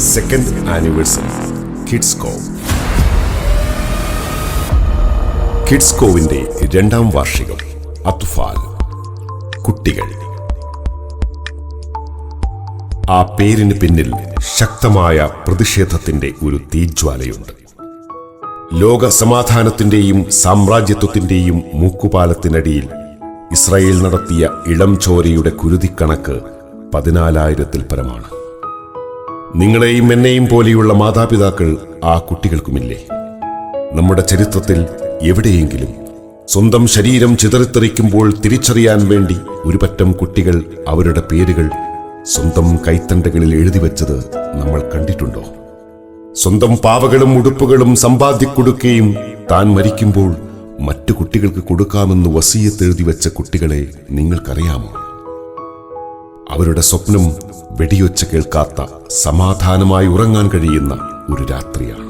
Second anniversary kids cove. Kids കോവിന്റെ 2ാം വാർഷികം. അത്ഫാൽ, കുട്ടികൾ. ആ പേരിന് പിന്നിൽ ശക്തമായ പ്രതിഷേധത്തിന്റെ ഒരു തീജ്വാലയുണ്ട്. ലോക സമാധാനത്തിന്റെയും സാമ്രാജ്യത്വത്തിന്റെയും മൂക്കുപാലത്തിനടിയിൽ ഇസ്രായേൽ നടത്തിയ ഇളം ചോരയുടെ കുരുതിക്കണക്ക് 14,000-ൽ പരമാണ്. നിങ്ങളെയും എന്നെയും പോലെയുള്ള മാതാപിതാക്കൾ ആ കുട്ടികൾക്കുമില്ലേ? നമ്മുടെ ചരിത്രത്തിൽ എവിടെയെങ്കിലും സ്വന്തം ശരീരം ചിതറിത്തെറിക്കുമ്പോൾ തിരിച്ചറിയാൻ വേണ്ടി ഒരു പറ്റം കുട്ടികൾ അവരുടെ പേരുകൾ സ്വന്തം കൈത്തണ്ടകളിൽ എഴുതിവെച്ചത് നമ്മൾ കണ്ടിട്ടുണ്ടോ? സ്വന്തം പാവകളും ഉടുപ്പുകളും സമ്പാദ്യക്കൊടുക്കുകയും താൻ മരിക്കുമ്പോൾ മറ്റു കുട്ടികൾക്ക് കൊടുക്കാമെന്ന് വസിയത്ത് എഴുതി വെച്ച കുട്ടികളെ നിങ്ങൾക്കറിയാമോ? അവരുടെ സ്വപ്നം വെടിയൊച്ച കേൾക്കാത്ത, സമാധാനമായി ഉറങ്ങാൻ കഴിയുന്ന ഒരു രാത്രിയാണ്.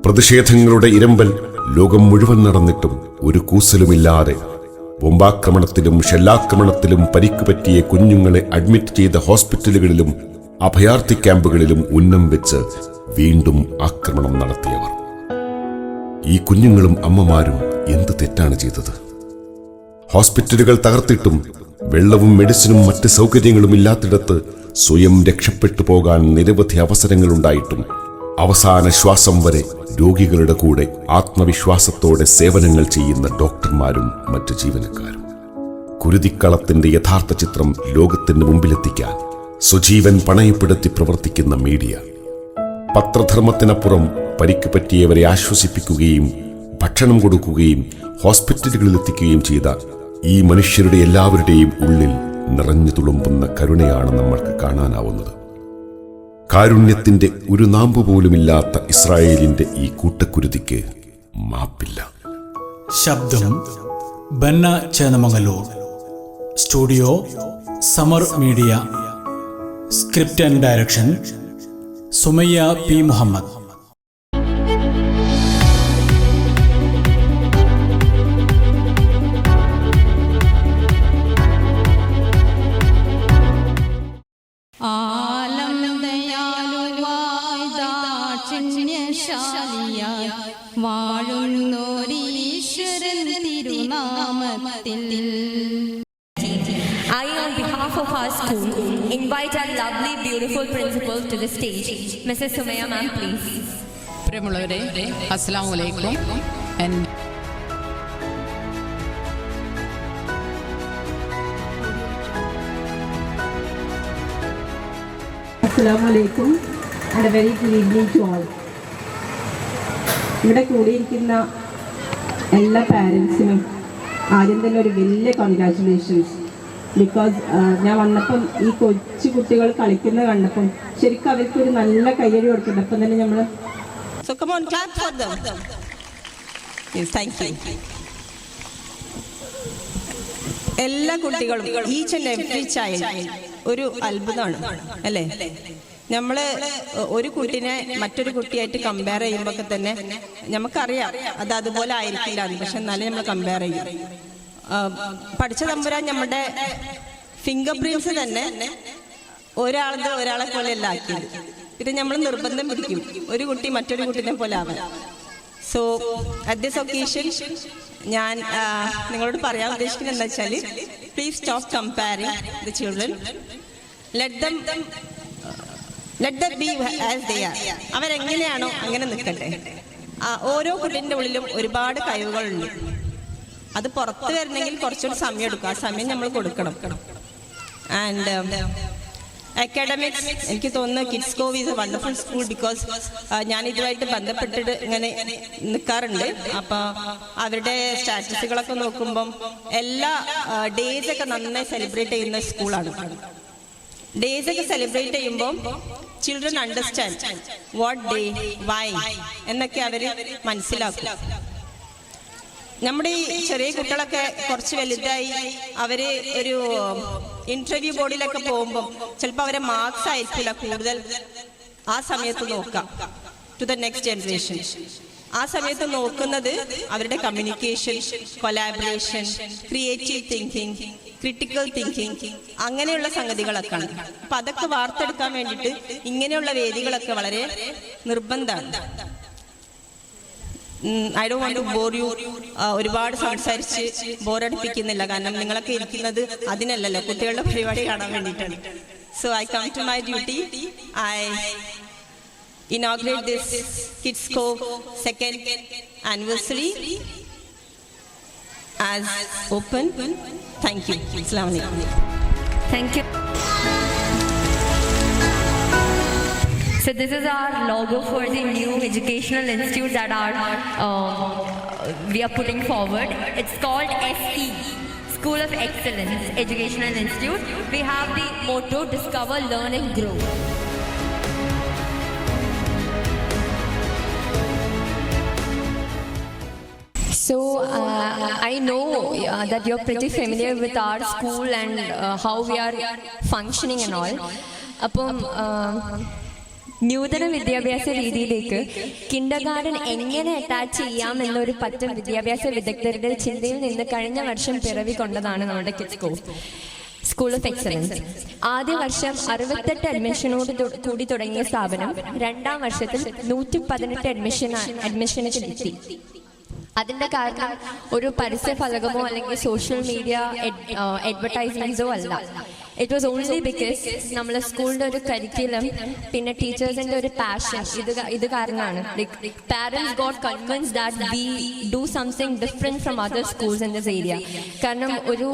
പ്രതിഷേധങ്ങളുടെ ഇരമ്പൽ ലോകം മുഴുവൻ നടന്നിട്ടും ഒരു കൂസലുമില്ലാതെ ബോംബാക്രമണത്തിലും ഷെല്ലാക്രമണത്തിലും പരിക്ക് പറ്റിയ കുഞ്ഞുങ്ങളെ അഡ്മിറ്റ് ചെയ്ത ഹോസ്പിറ്റലുകളിലും അഭയാർത്ഥി ക്യാമ്പുകളിലും ഉന്നം വെച്ച് വീണ്ടും ആക്രമണം നടത്തിയവർ. ഈ കുഞ്ഞുങ്ങളും അമ്മമാരും എന്ത് തെറ്റാണ് ചെയ്തത്? ഹോസ്പിറ്റലുകൾ തകർത്തിട്ടും വെള്ളവും മെഡിസിനും മറ്റ് സൗകര്യങ്ങളും ഇല്ലാത്തിടത്ത് സ്വയം രക്ഷപ്പെട്ടു പോകാൻ നിരവധി അവസരങ്ങളുണ്ടായിട്ടും അവസാന ശ്വാസം വരെ രോഗികളുടെ കൂടെ ആത്മവിശ്വാസത്തോടെ സേവനങ്ങൾ ചെയ്യുന്ന ഡോക്ടർമാരും മറ്റ് ജീവനക്കാരും. കുരുതിക്കളത്തിന്റെ യഥാർത്ഥ ചിത്രം ലോകത്തിന് മുമ്പിലെത്തിക്കാൻ സ്വജീവൻ പണയപ്പെടുത്തി പ്രവർത്തിക്കുന്ന മീഡിയ. പത്രധർമ്മത്തിനപ്പുറം പരിക്ക് പറ്റിയവരെ ആശ്വസിപ്പിക്കുകയും ഭക്ഷണം കൊടുക്കുകയും ഹോസ്പിറ്റലുകളിലെത്തിക്കുകയും ചെയ്ത ഈ മനുഷ്യരുടെ എല്ലാവരുടെയും ഉള്ളിൽ നിറഞ്ഞു തുളുമ്പുന്ന കരുണയാണ് നമ്മൾക്ക് കാണാനാവുന്നത്. കാരുണ്യത്തിന്റെ ഒരു നാമ്പ് പോലുമില്ലാത്ത ഇസ്രായേലിന്റെ ഈ കൂട്ടക്കുരുതിക്ക് മാപ്പില്ല. ശബ്ദം Banna Chennamangalur. Studio Samar media. Script and direction Sumayya P Muhammad. I, on behalf of our school, invite our lovely, beautiful principal to the stage. Mrs. Sumaya, ma'am, please. പ്രിയമുള്ളവരെ, അസ്സലാമു അലൈക്കും. Assalamu alaikum and a very good evening to all. ഇവിടെ കൂടിയിരിക്കുന്ന എല്ലാ പാരൻസിനും ആദ്യം തന്നെ ഒരു വലിയ കൺഗ്രാറ്റുലേഷൻസ്. ബിക്കോസ് ഞാൻ വന്നപ്പം ഈ കൊച്ചു കുട്ടികൾ കളിക്കുന്നത് കണ്ടപ്പം ശരിക്കും അവർക്കൊരു നല്ല കയ്യടി കൊടുക്കുന്നുണ്ട്. അപ്പം തന്നെ നമ്മൾ എല്ലാ കുട്ടികളും ഈച്ച് ആൻഡ് എവ്രി ചൈൽഡ് ഒരു അത്ഭുതമാണ് അല്ലേ? നമ്മള് ഒരു കുട്ടീനെ മറ്റൊരു കുട്ടിയായിട്ട് കമ്പയർ ചെയ്യുമ്പോൾ തന്നെ നമുക്കറിയാം അത് അതുപോലെ ആയിരിക്കില്ല, പക്ഷെ എന്നാലും നമ്മൾ കമ്പയർ ചെയ്യും. പഠിച്ച തമ്പുരാൻ നമ്മുടെ ഫിംഗർ പ്രിന്റ്സ് തന്നെ ഒരാളെ പോലെ അല്ല ആക്കിയത്. പിന്നെ നമ്മൾ നിർബന്ധം പിടിക്കും ഒരു കുട്ടി മറ്റൊരു കുട്ടീനെ പോലെ ആവാൻ. സോ അറ്റ് ദിസ് ഒക്കേഷൻ ഞാൻ നിങ്ങളോട് പറയാൻ ഉദ്ദേശിക്കുന്നത് എന്താ വെച്ചാൽ, please stop comparing the children. Let them be as they are. അവരെങ്ങനെയാണോ അങ്ങനെ നിൽക്കട്ടെ. ഓരോ കുട്ടീൻ്റെ ഉള്ളിലും ഒരുപാട് കഴിവുകളുണ്ട്. അത് പുറത്ത് വരണമെങ്കിൽ കുറച്ചൊരു സമയം എടുക്കും. ആ സമയം നമ്മൾ കൊടുക്കണം. ആൻഡ് അക്കാഡമിക്സ്, എനിക്ക് തോന്നുന്നു kids cove is A wonderful school. Because ഞാൻ ഇതുമായിട്ട് ബന്ധപ്പെട്ടിട്ട് ഇങ്ങനെ നിൽക്കാറുണ്ട്. അപ്പോൾ അവരുടെ സ്റ്റാറ്റസുകളൊക്കെ നോക്കുമ്പം എല്ലാ ഡേയ്സൊക്കെ നന്നായി സെലിബ്രേറ്റ് ചെയ്യുന്ന സ്കൂളാണ്. ഡേയ്സൊക്കെ സെലിബ്രേറ്റ് ചെയ്യുമ്പോൾ children understand what day, why എന്നൊക്കെ അവർ മനസ്സിലാക്കും. നമ്മുടെ ഈ ചെറിയ കുട്ടികളൊക്കെ കുറച്ച് വലുതായി അവർ ഒരു ഇന്റർവ്യൂ ബോർഡിലൊക്കെ പോകുമ്പോൾ ചിലപ്പോൾ അവരെ മാർക്സ് ആയിരിക്കില്ല കൂടുതൽ ആ സമയത്ത് നോക്കാം ടു ദ നെക്സ്റ്റ് ജനറേഷൻ. ആ സമയത്ത് നോക്കുന്നത് അവരുടെ communication, collaboration, creative thinking, critical thinking, അങ്ങനെയുള്ള സംഗതികളൊക്കെയാണ്. അപ്പം അതൊക്കെ വാർത്തെടുക്കാൻ വേണ്ടിയിട്ട് ഇങ്ങനെയുള്ള വേദികളൊക്കെ വളരെ നിർബന്ധമാണ്. I don't want to bore you. ഒരുപാട് സംസാരിച്ച് ബോറടിപ്പിക്കുന്നില്ല, കാരണം നിങ്ങളൊക്കെ ഇരിക്കുന്നത് അതിനല്ലല്ലോ, കുട്ടികളുടെ പരിപാടി കാണാൻ വേണ്ടിയിട്ടാണ്. So I come to my duty. I inaugurate this Kids Cove 2nd anniversary as open. Thank you. Assalamu alaikum. Thank you. So this is our logo for the new educational institute that we are putting forward. It's called SE, School of Excellence Educational Institute. We have the motto, Discover, Learn and Grow. So I know that you're pretty familiar with our school and how we are functioning and all. അപ്പം നൂതന വിദ്യാഭ്യാസ രീതിയിലേക്ക് Kinder garden എങ്ങനെ attach ചെയ്യാം എന്നൊരു പറ്റം വിദ്യാഭ്യാസ വിദഗ്ധരുടെ ചിന്തയിൽ നിന്ന് കഴിഞ്ഞ വർഷം പിറവി കൊണ്ടതാണ് നമ്മുടെ kids cove school of excellence. ആദ്യ വർഷം 68 അഡ്മിഷനോട് കൂടി തുടങ്ങിയ സ്ഥാപനം 2ാം വർഷത്തിൽ 118 അഡ്മിഷനിലെത്തി. അതിന്റെ കാരണം ഒരു പരസ്യ ഫലകമോ അല്ലെങ്കിൽ സോഷ്യൽ മീഡിയ അഡ്വർടൈസ്മെന്റ്സോ അല്ല. ഇറ്റ് വാസ് ഓൺലി ബിക്കോസ് നമ്മളെ സ്കൂളിന്റെ ഒരു കരിക്കുലം, പിന്നെ ടീച്ചേഴ്സിന്റെ ഒരു പാഷൻ, ഇത് കാരണമാണ്. Like parents got convinced that we do something different from other schools in this area. കാരണം ഒരു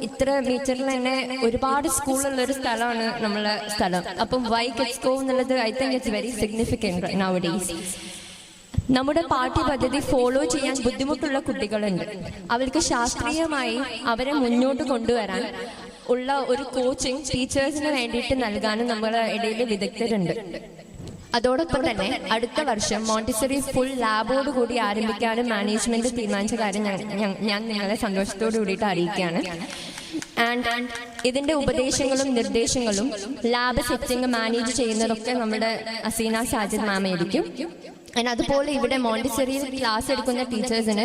ഇത്ര മീറ്ററിൽ തന്നെ ഒരുപാട് സ്കൂളുള്ള ഒരു സ്ഥലമാണ് നമ്മളെ സ്ഥലം. അപ്പം വൈ കിഡ്സ് കോവ് എന്നുള്ളത് I think it's very significant nowadays. നമ്മുടെ പാഠ്യപദ്ധതി ഫോളോ ചെയ്യാൻ ബുദ്ധിമുട്ടുള്ള കുട്ടികളുണ്ട്. അവർക്ക് ശാസ്ത്രീയമായി അവരെ മുന്നോട്ട് കൊണ്ടുവരാൻ ഉള്ള ഒരു കോച്ചിങ് ടീച്ചേഴ്സിന് വേണ്ടിയിട്ട് നൽകാനും നമ്മുടെ ഇടയിൽ വിദഗ്ധരുണ്ട്. അതോടൊപ്പം തന്നെ അടുത്ത വർഷം മോണ്ടിസറി ഫുൾ ലാബോട് കൂടി ആരംഭിക്കാനും മാനേജ്മെന്റ് തീരുമാനിച്ച കാര്യം ഞാൻ നിങ്ങളെ സന്തോഷത്തോടു കൂടിയിട്ട് അറിയിക്കുകയാണ്. ആൻഡ് ഇതിന്റെ ഉപദേശങ്ങളും നിർദ്ദേശങ്ങളും ലാബ് സെറ്റിംഗ് മാനേജ് ചെയ്യുന്നതൊക്കെ നമ്മുടെ അസീന സാജിദ് മാം ആയിരിക്കും. അതുപോലെ ഇവിടെ മോണ്ടിസറിയിൽ ക്ലാസ് എടുക്കുന്ന ടീച്ചേഴ്സിന്,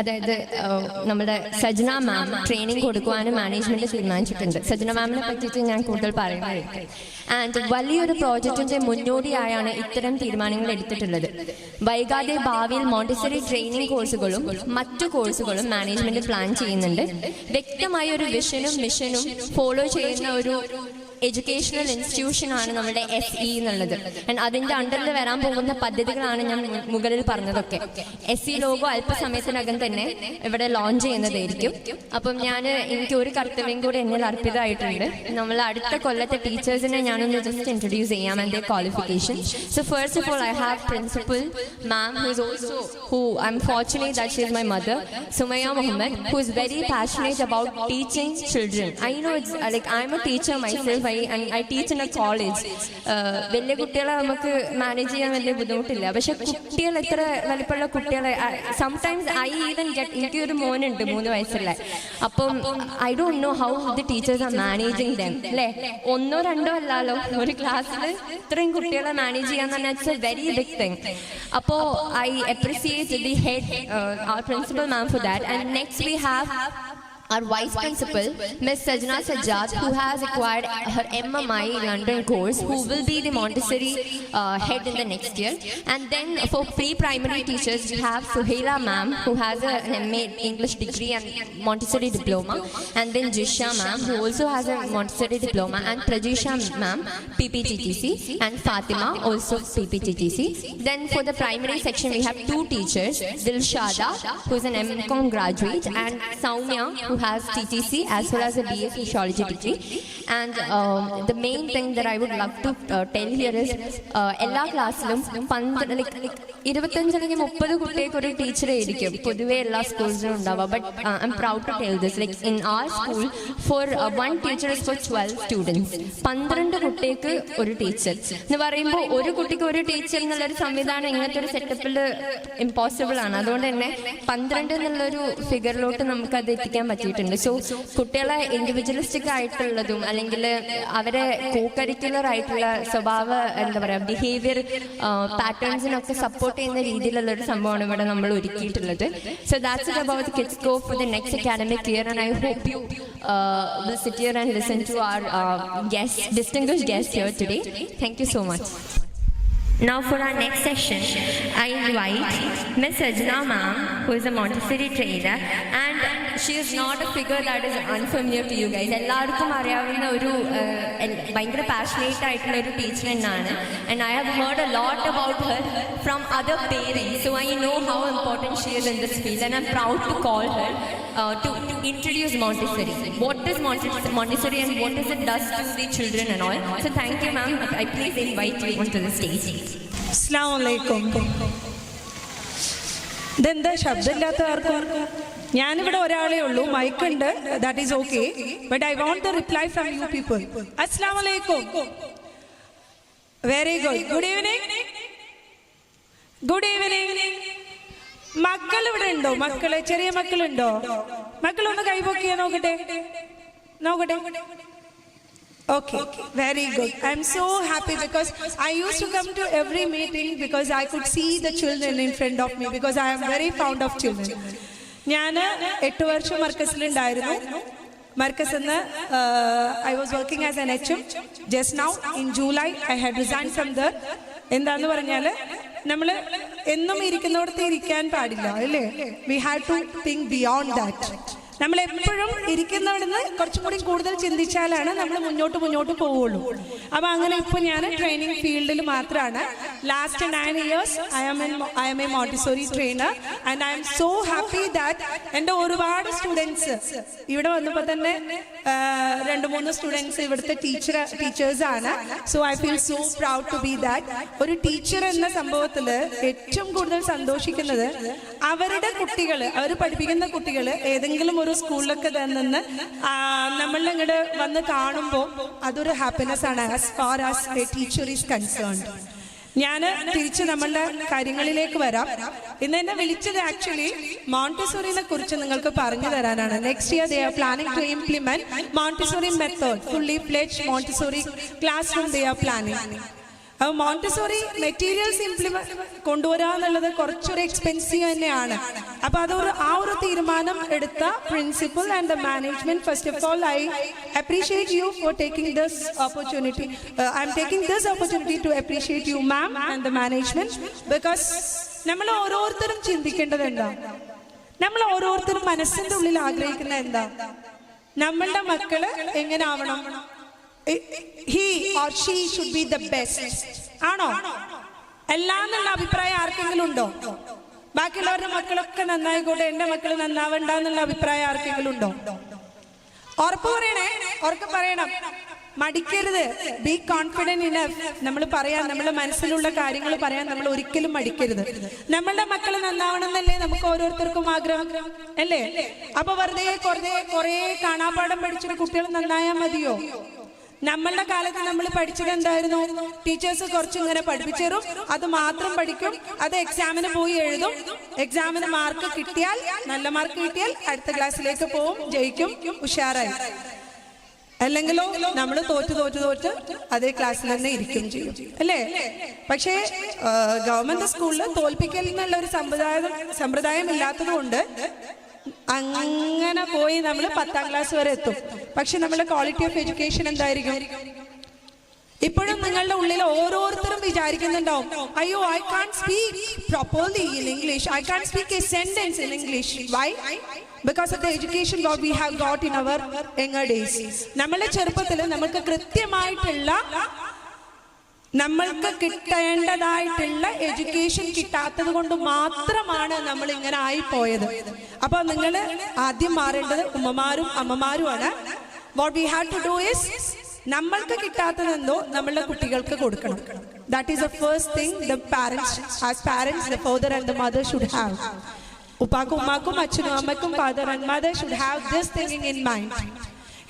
അതായത് നമ്മുടെ സജ്ന മാം ട്രെയിനിങ് കൊടുക്കുവാനും മാനേജ്മെന്റ് തീരുമാനിച്ചിട്ടുണ്ട്. സജ്ന മാമിനെ പറ്റിയിട്ട് ഞാൻ കൂടുതൽ പറയുന്നതായിരിക്കും. ആൻഡ് വലിയൊരു പ്രോജക്റ്റിന്റെ മുന്നോടിയായാണ് ഇത്തരം തീരുമാനങ്ങൾ എടുത്തിട്ടുള്ളത്. വൈകാതെ ഭാവിയിൽ മോണ്ടിസറി ട്രെയിനിങ് കോഴ്സുകളും മറ്റു കോഴ്സുകളും മാനേജ്മെന്റ് പ്ലാൻ ചെയ്യുന്നുണ്ട്. വ്യക്തമായ ഒരു വിഷനും മിഷനും ഫോളോ ചെയ്യുന്ന ഒരു എഡ്യൂക്കേഷണൽ ഇൻസ്റ്റിറ്റ്യൂഷൻ ആണ് നമ്മുടെ SE എന്നുള്ളത്. അതിന്റെ അണ്ടറിൽ വരാൻ പോകുന്ന പദ്ധതികളാണ് ഞാൻ മുകളിൽ പറഞ്ഞതൊക്കെ. SE ലോഗോ അല്പസമയത്തിനകം തന്നെ ഇവിടെ ലോഞ്ച് ചെയ്യുന്നതായിരിക്കും. അപ്പം എനിക്ക് ഒരു കർത്തവ്യം കൂടി എന്നിൽ അർപ്പിതമായിട്ടുണ്ട്. നമ്മൾ അടുത്ത കൊല്ലത്തെ ടീച്ചേഴ്സിനെ ഞാനൊന്ന് ജസ്റ്റ് ഇൻട്രൊഡ്യൂസ് ചെയ്യാം and their qualifications. So first of all I have Principal Ma'am who I'm fortunate that she is my mother, Sumaya Mohammed, who is very passionate about teaching children. I know it's like I'm a teacher myself. I teach in a college. വലിയ കുട്ടികളെ നമുക്ക് manage ചെയ്യാൻ വലിയ ബുദ്ധിമുട്ടില്ല. പക്ഷെ കുട്ടികൾ എത്ര വലിപ്പമുള്ള കുട്ടികളെ സംടൈംസ് ഐ ഈവൻ ഗെറ്റ്, എനിക്കൊരു മോനുണ്ട് 3 വയസ്സുള്ള. അപ്പം I don't know how the teachers are managing dum. അല്ലേ, 1 or 2 അല്ലല്ലോ ഒരു ക്ലാസ്സിൽ ഇത്രയും കുട്ടികളെ മാനേജ് ചെയ്യാന്ന് പറഞ്ഞാൽ it's a very big thing. അപ്പോൾ I appreciate the head our principal ma'am for that. And next we have our Vice Principal, Ms. Sajna Sajjad, who has acquired her MMI London course, who will be the Montessori head in the next year. And then for pre-primary teachers, we have Suhaila ma'am, who has an MA English degree and Montessori diploma. And then Jisha ma'am, who also has a Montessori diploma. And Prajisha ma'am, PPTTC. And Fatima, also PPTTC. Then for the primary section, we have 2 teachers, Dilshada, who is an MCom graduate, and Soumya, who has TTC as well as a BA Sociology degree. And the main thing that I would love to tell here is എല്ലാ ക്ലാസ്സിലും 25 അല്ലെങ്കിൽ 30 കുട്ടികൾക്ക് ഒരു ടീച്ചറെ ആയിരിക്കും പൊതുവെ എല്ലാ സ്കൂൾസിലും ഉണ്ടാവുക. But I am proud to tell this, like in our school for 1 teacher is for 12 students. 12 കുട്ടികൾക്ക് ഒരു ടീച്ചർ എന്ന് പറയുമ്പോൾ ഒരു കുട്ടിക്ക് ഒരു ടീച്ചർ എന്നുള്ളൊരു സംവിധാനം ഇങ്ങനത്തെ ഒരു സെറ്റപ്പിൽ ഇമ്പോസിബിൾ ആണ്. അതുകൊണ്ട് തന്നെ 12 എന്നുള്ളൊരു ഫിഗറിലോട്ട് നമുക്കത് എത്തിക്കാൻ പറ്റിയിട്ടുണ്ട്. പറ്റിയിട്ടുണ്ട്. സോ കുട്ടികളെ ഇൻഡിവിജ്വലിസ്റ്റിക് ആയിട്ടുള്ളതും അല്ലെങ്കിൽ അവരെ കോകരിക്കുലർ ആയിട്ടുള്ള സ്വഭാവ എന്താ പറയുക ബിഹേവിയർ പാറ്റേൺസിനൊക്കെ സപ്പോർട്ട് ചെയ്യുന്ന രീതിയിലുള്ള ഒരു സംഭവമാണ് ഇവിടെ നമ്മൾ ഒരുക്കിയിട്ടുള്ളത്. So that's it about kids go for the next academic year and I hope you will sit here and listen to our distinguished guest here today. Thank you so much. Now for our next session, I invite Ms. Sajna ma'am, who is a Montessori trainer, and she is not a figure that is unfamiliar to you guys. എല്ലാവർക്കും അറിയാവുന്ന ഒരു ഭയങ്കര passionate ആയിട്ടുള്ള ഒരു teacher തന്നെയാണ്. And I have heard a lot about her from other parents, so I know how important she is in this field, and I'm proud to call her to introduce Montessori. What is Montessori and what does it does to the children and all. So thank you ma'am. I please invite you onto the stage. അസ്സലാമു അലൈക്കും. ഇതെന്താ ശബ്ദമില്ലാത്ത ആർക്കും? ഞാനിവിടെ ഒരാളേ ഉള്ളൂ, മൈക്കുണ്ട്, that is okay, but I want the reply from you people. അസ്സലാമു അലൈക്കും. Very good. Good evening. Good evening. മക്കൾ ഇവിടെ ഉണ്ടോ? മക്കള്, ചെറിയ മക്കളുണ്ടോ? മക്കളൊന്ന് കൈപൊക്കിയാ നോക്കട്ടെ, നോക്കട്ടെ. Okay, very good. I'm so happy because I used to come to every meeting because I could see the children in front of me because I am very fond of children. ഞാൻ 8 വർഷം മർക്കസിലുണ്ടായിരുന്നു. മർക്കസ് എന്ന് I was working as an HM. Just now in July I had resigned from there. എന്താന്ന് പറഞ്ഞാൽ നമ്മൾ എന്നും ഇരിക്കുന്നിടത്ത് ഇരിക്കാൻ പാടില്ല അല്ലേ? We had to think beyond that. നമ്മൾ എപ്പോഴും ഇരിക്കുന്നവിടുന്ന് കുറച്ചും കൂടി കൂടുതൽ ചിന്തിച്ചാലാണ് നമ്മൾ മുന്നോട്ട് പോവുള്ളൂ. അപ്പം അങ്ങനെ ഇപ്പോൾ ഞാൻ ട്രെയിനിങ് ഫീൽഡിൽ മാത്രമാണ്. Last 9 years I am a Montessori trainer and I am so happy that എൻ്റെ ഒരുപാട് സ്റ്റുഡൻസ് ഇവിടെ വന്നപ്പോൾ തന്നെ 2-3 സ്റ്റുഡൻസ് ഇവിടുത്തെ ടീച്ചേഴ്സാണ്. So I feel so proud to be that. ഒരു ടീച്ചർ എന്ന സംഭവത്തിൽ ഏറ്റവും കൂടുതൽ സന്തോഷിക്കുന്നത് അവരുടെ കുട്ടികൾ, അവർ പഠിപ്പിക്കുന്ന കുട്ടികൾ ഏതെങ്കിലും ഒരു സ്കൂളിലൊക്കെ നിന്ന് നമ്മളിങ്ങോട്ട് വന്ന് കാണുമ്പോൾ അതൊരു ഹാപ്പിനെസ് ആണ് as far as A teacher is concerned. ഞാൻ തിരിച്ച് നമ്മളുടെ കാര്യങ്ങളിലേക്ക് വരാം. ഇന്ന് എന്നെ വിളിച്ചത് ആക്ച്വലി മോണ്ടിസോറിനെ കുറിച്ച് നിങ്ങൾക്ക് പറഞ്ഞു തരാനാണ്. Next year they are planning to implement Montessori method, fully fledged Montessori class they are planning. അപ്പോൾ മോണ്ടിസോറി മെറ്റീരിയൽസ് കൊണ്ടുവരിക എന്നുള്ളത് കുറച്ചൊരു എക്സ്പെൻസീവ് തന്നെയാണ്. അപ്പോൾ ആ ഒരു തീരുമാനം എടുത്ത principal and the management, first of all I appreciate you for taking this opportunity. I am taking this opportunity to appreciate you ma'am and the management. Because നമ്മൾ ഓരോരുത്തരും ചിന്തിക്കേണ്ടത് എന്താ, നമ്മൾ ഓരോരുത്തരും മനസ്സിന്റെ ഉള്ളിൽ ആഗ്രഹിക്കുന്ന എന്താ, നമ്മളുടെ മക്കള് എങ്ങനെ ആവണം, he or she should be the best. ആണോ? എല്ലാന്നുള്ള അഭിപ്രായം ആർക്കെങ്കിലും ഉണ്ടോ? ബാക്കിയുള്ളവരുടെ മക്കളൊക്കെ നന്നായിക്കോട്ടെ, എന്റെ മക്കൾ നന്നാവണ്ട എന്നുള്ള അഭിപ്രായം ആർക്കെങ്കിലും ഉണ്ടോ? ഉറപ്പ് പറയണേ, ഉറക്കെ പറയണം, മടിക്കരുത്. B confident enough. നമ്മൾ പറയാൻ, നമ്മുടെ മനസ്സിലുള്ള കാര്യങ്ങൾ പറയാൻ നമ്മൾ ഒരിക്കലും മടിക്കരുത്. നമ്മളുടെ മക്കൾ നന്നാവണം എന്നല്ലേ നമുക്ക് ഓരോരുത്തർക്കും ആഗ്രഹം അല്ലേ? അപ്പൊ വെറുതെ കുറെ കാണാപ്പാടം പഠിച്ചിട്ട് കുട്ടികൾ നന്നായാൽ മതിയോ? നമ്മളുടെ കാലത്ത് നമ്മൾ പഠിച്ചത് എന്തായിരുന്നു? ടീച്ചേഴ്സ് കുറച്ച് ഇങ്ങനെ പഠിപ്പിച്ചു തരും, അത് മാത്രം പഠിക്കും, അത് എക്സാമിന് പോയി എഴുതും, എക്സാമിന് മാർക്ക് കിട്ടിയാൽ, നല്ല മാർക്ക് കിട്ടിയാൽ അടുത്ത ക്ലാസ്സിലേക്ക് പോവും, ജയിക്കും, ഉഷാറായി. അല്ലെങ്കിലോ നമ്മൾ തോറ്റ് അതേ ക്ലാസ്സിൽ തന്നെ ഇരിക്കും ചെയ്യും അല്ലേ? പക്ഷേ ഗവൺമെന്റ് സ്കൂളിൽ തോൽപ്പിക്കൽ എന്നുള്ള ഒരു സമ്പ്രദായം ഇല്ലാത്തത് കൊണ്ട് അങ്ങനെ പോയി നമ്മൾ 10ാം ക്ലാസ് വരെ എത്തും. പക്ഷെ നമ്മുടെ ക്വാളിറ്റി ഓഫ് എഡ്യൂക്കേഷൻ എന്തായിരിക്കും? ഇപ്പോഴും നിങ്ങളുടെ ഉള്ളിൽ ഓരോരുത്തരും വിചാരിക്കുന്നുണ്ടാവും, അയ്യോ I can't speak properly in English, I can't speak a sentence in English. Why? Because of the education what we have got in our younger days. നമ്മളുടെ ചെറുപ്പത്തിൽ നമുക്ക് കൃത്യമായിട്ടുള്ള, നമ്മൾക്ക് കിട്ടേണ്ടതായിട്ടുള്ള എഡ്യൂക്കേഷൻ കിട്ടാത്തത് കൊണ്ട് മാത്രമാണ് നമ്മൾ ഇങ്ങനെ ആയിപ്പോയത്. അപ്പൊ നിങ്ങൾ ആദ്യം മാറേണ്ടത് ഉമ്മമാരും അമ്മമാരുമാണ്. What we have to do is, നമ്മൾക്ക് കിട്ടാത്തതെന്തോ നമ്മളുടെ കുട്ടികൾക്ക് കൊടുക്കണം. That is the first thing the parents, as parents the father and the mother should have. ഉപ്പാക്കും ഉമ്മാക്കും അച്ഛനും അമ്മയ്ക്കും father and mother should have this thinking in mind.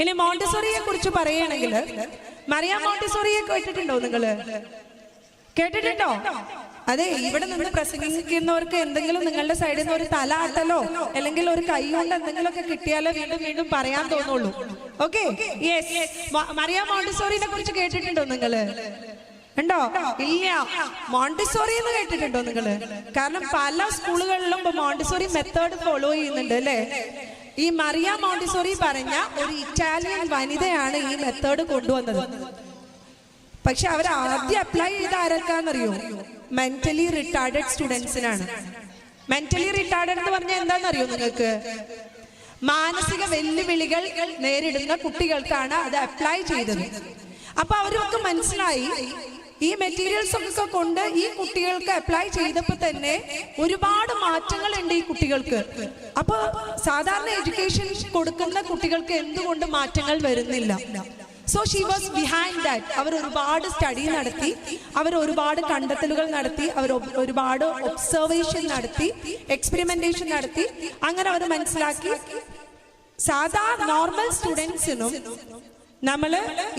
ഇനി മോണ്ടിസോറിയെ കുറിച്ച് പറയുകയാണെങ്കിൽ, മറിയ മോണ്ടിസോറിയെ കേട്ടിട്ടുണ്ടോ? നിങ്ങള് കേട്ടിട്ടുണ്ടോ? അതെ, ഇവിടെ നിന്ന് പ്രസംഗിക്കുന്നവർക്ക് എന്തെങ്കിലും നിങ്ങളുടെ സൈഡിൽ നിന്ന് ഒരു തല ആട്ടലോ അല്ലെങ്കിൽ ഒരു കൈ കൊണ്ട് എന്തെങ്കിലുമൊക്കെ കിട്ടിയാലോ വീണ്ടും വീണ്ടും പറയാൻ തോന്നുള്ളൂ. Okay, yes. മറിയ മോണ്ടിസോറിനെ കുറിച്ച് കേട്ടിട്ടുണ്ടോ നിങ്ങള്? ഉണ്ടോ? ഇല്ല. മോണ്ടിസോറി എന്ന് കേട്ടിട്ടുണ്ടോ നിങ്ങള്? കാരണം പല സ്കൂളുകളിലും ഇപ്പൊ മോണ്ടിസോറി മെത്തേഡ് ഫോളോ ചെയ്യുന്നുണ്ട് അല്ലേ? ഈ മറിയ മോണ്ടിസോറി പറഞ്ഞ ഒരു ഇറ്റാലിയൻ വനിതയാണ് ഈ മെത്തേഡ് കൊണ്ടുവന്നത്. പക്ഷെ അവർ ആദ്യം അപ്ലൈ ചെയ്ത ആരൊക്കെയാണെന്നറിയോ? മെന്റലി റിട്ടാർഡഡ് സ്റ്റുഡൻസിനാണ്. മെന്റലി റിട്ടാർഡഡ് എന്ന് പറഞ്ഞാൽ എന്താണെന്നറിയോ നിങ്ങൾക്ക്? മാനസിക വെല്ലുവിളികൾ നേരിടുന്ന കുട്ടികൾക്കാണ് അത് അപ്ലൈ ചെയ്തത്. അപ്പൊ അവർക്ക് മനസ്സിലായി ഈ മെറ്റീരിയൽസ് ഒക്കെ കൊണ്ട് ഈ കുട്ടികൾക്ക് അപ്ലൈ ചെയ്തപ്പോൾ തന്നെ ഒരുപാട് മാറ്റങ്ങൾ ഉണ്ട് ഈ കുട്ടികൾക്ക്. അപ്പൊ സാധാരണ എഡ്യൂക്കേഷൻ കൊടുക്കുന്ന കുട്ടികൾക്ക് എന്തുകൊണ്ട് മാറ്റങ്ങൾ വരുന്നില്ല? So she was behind that. അവർ ഒരുപാട് സ്റ്റഡി നടത്തി, അവർ ഒരുപാട് കണ്ടെത്തലുകൾ നടത്തി, അവർ ഒരുപാട് ഒബ്സർവേഷൻ നടത്തി, എക്സ്പെരിമെന്റേഷൻ നടത്തി. അങ്ങനെ അവർ മനസ്സിലാക്കി സാധാ നോർമൽ സ്റ്റുഡൻസിനും നമ്മൾ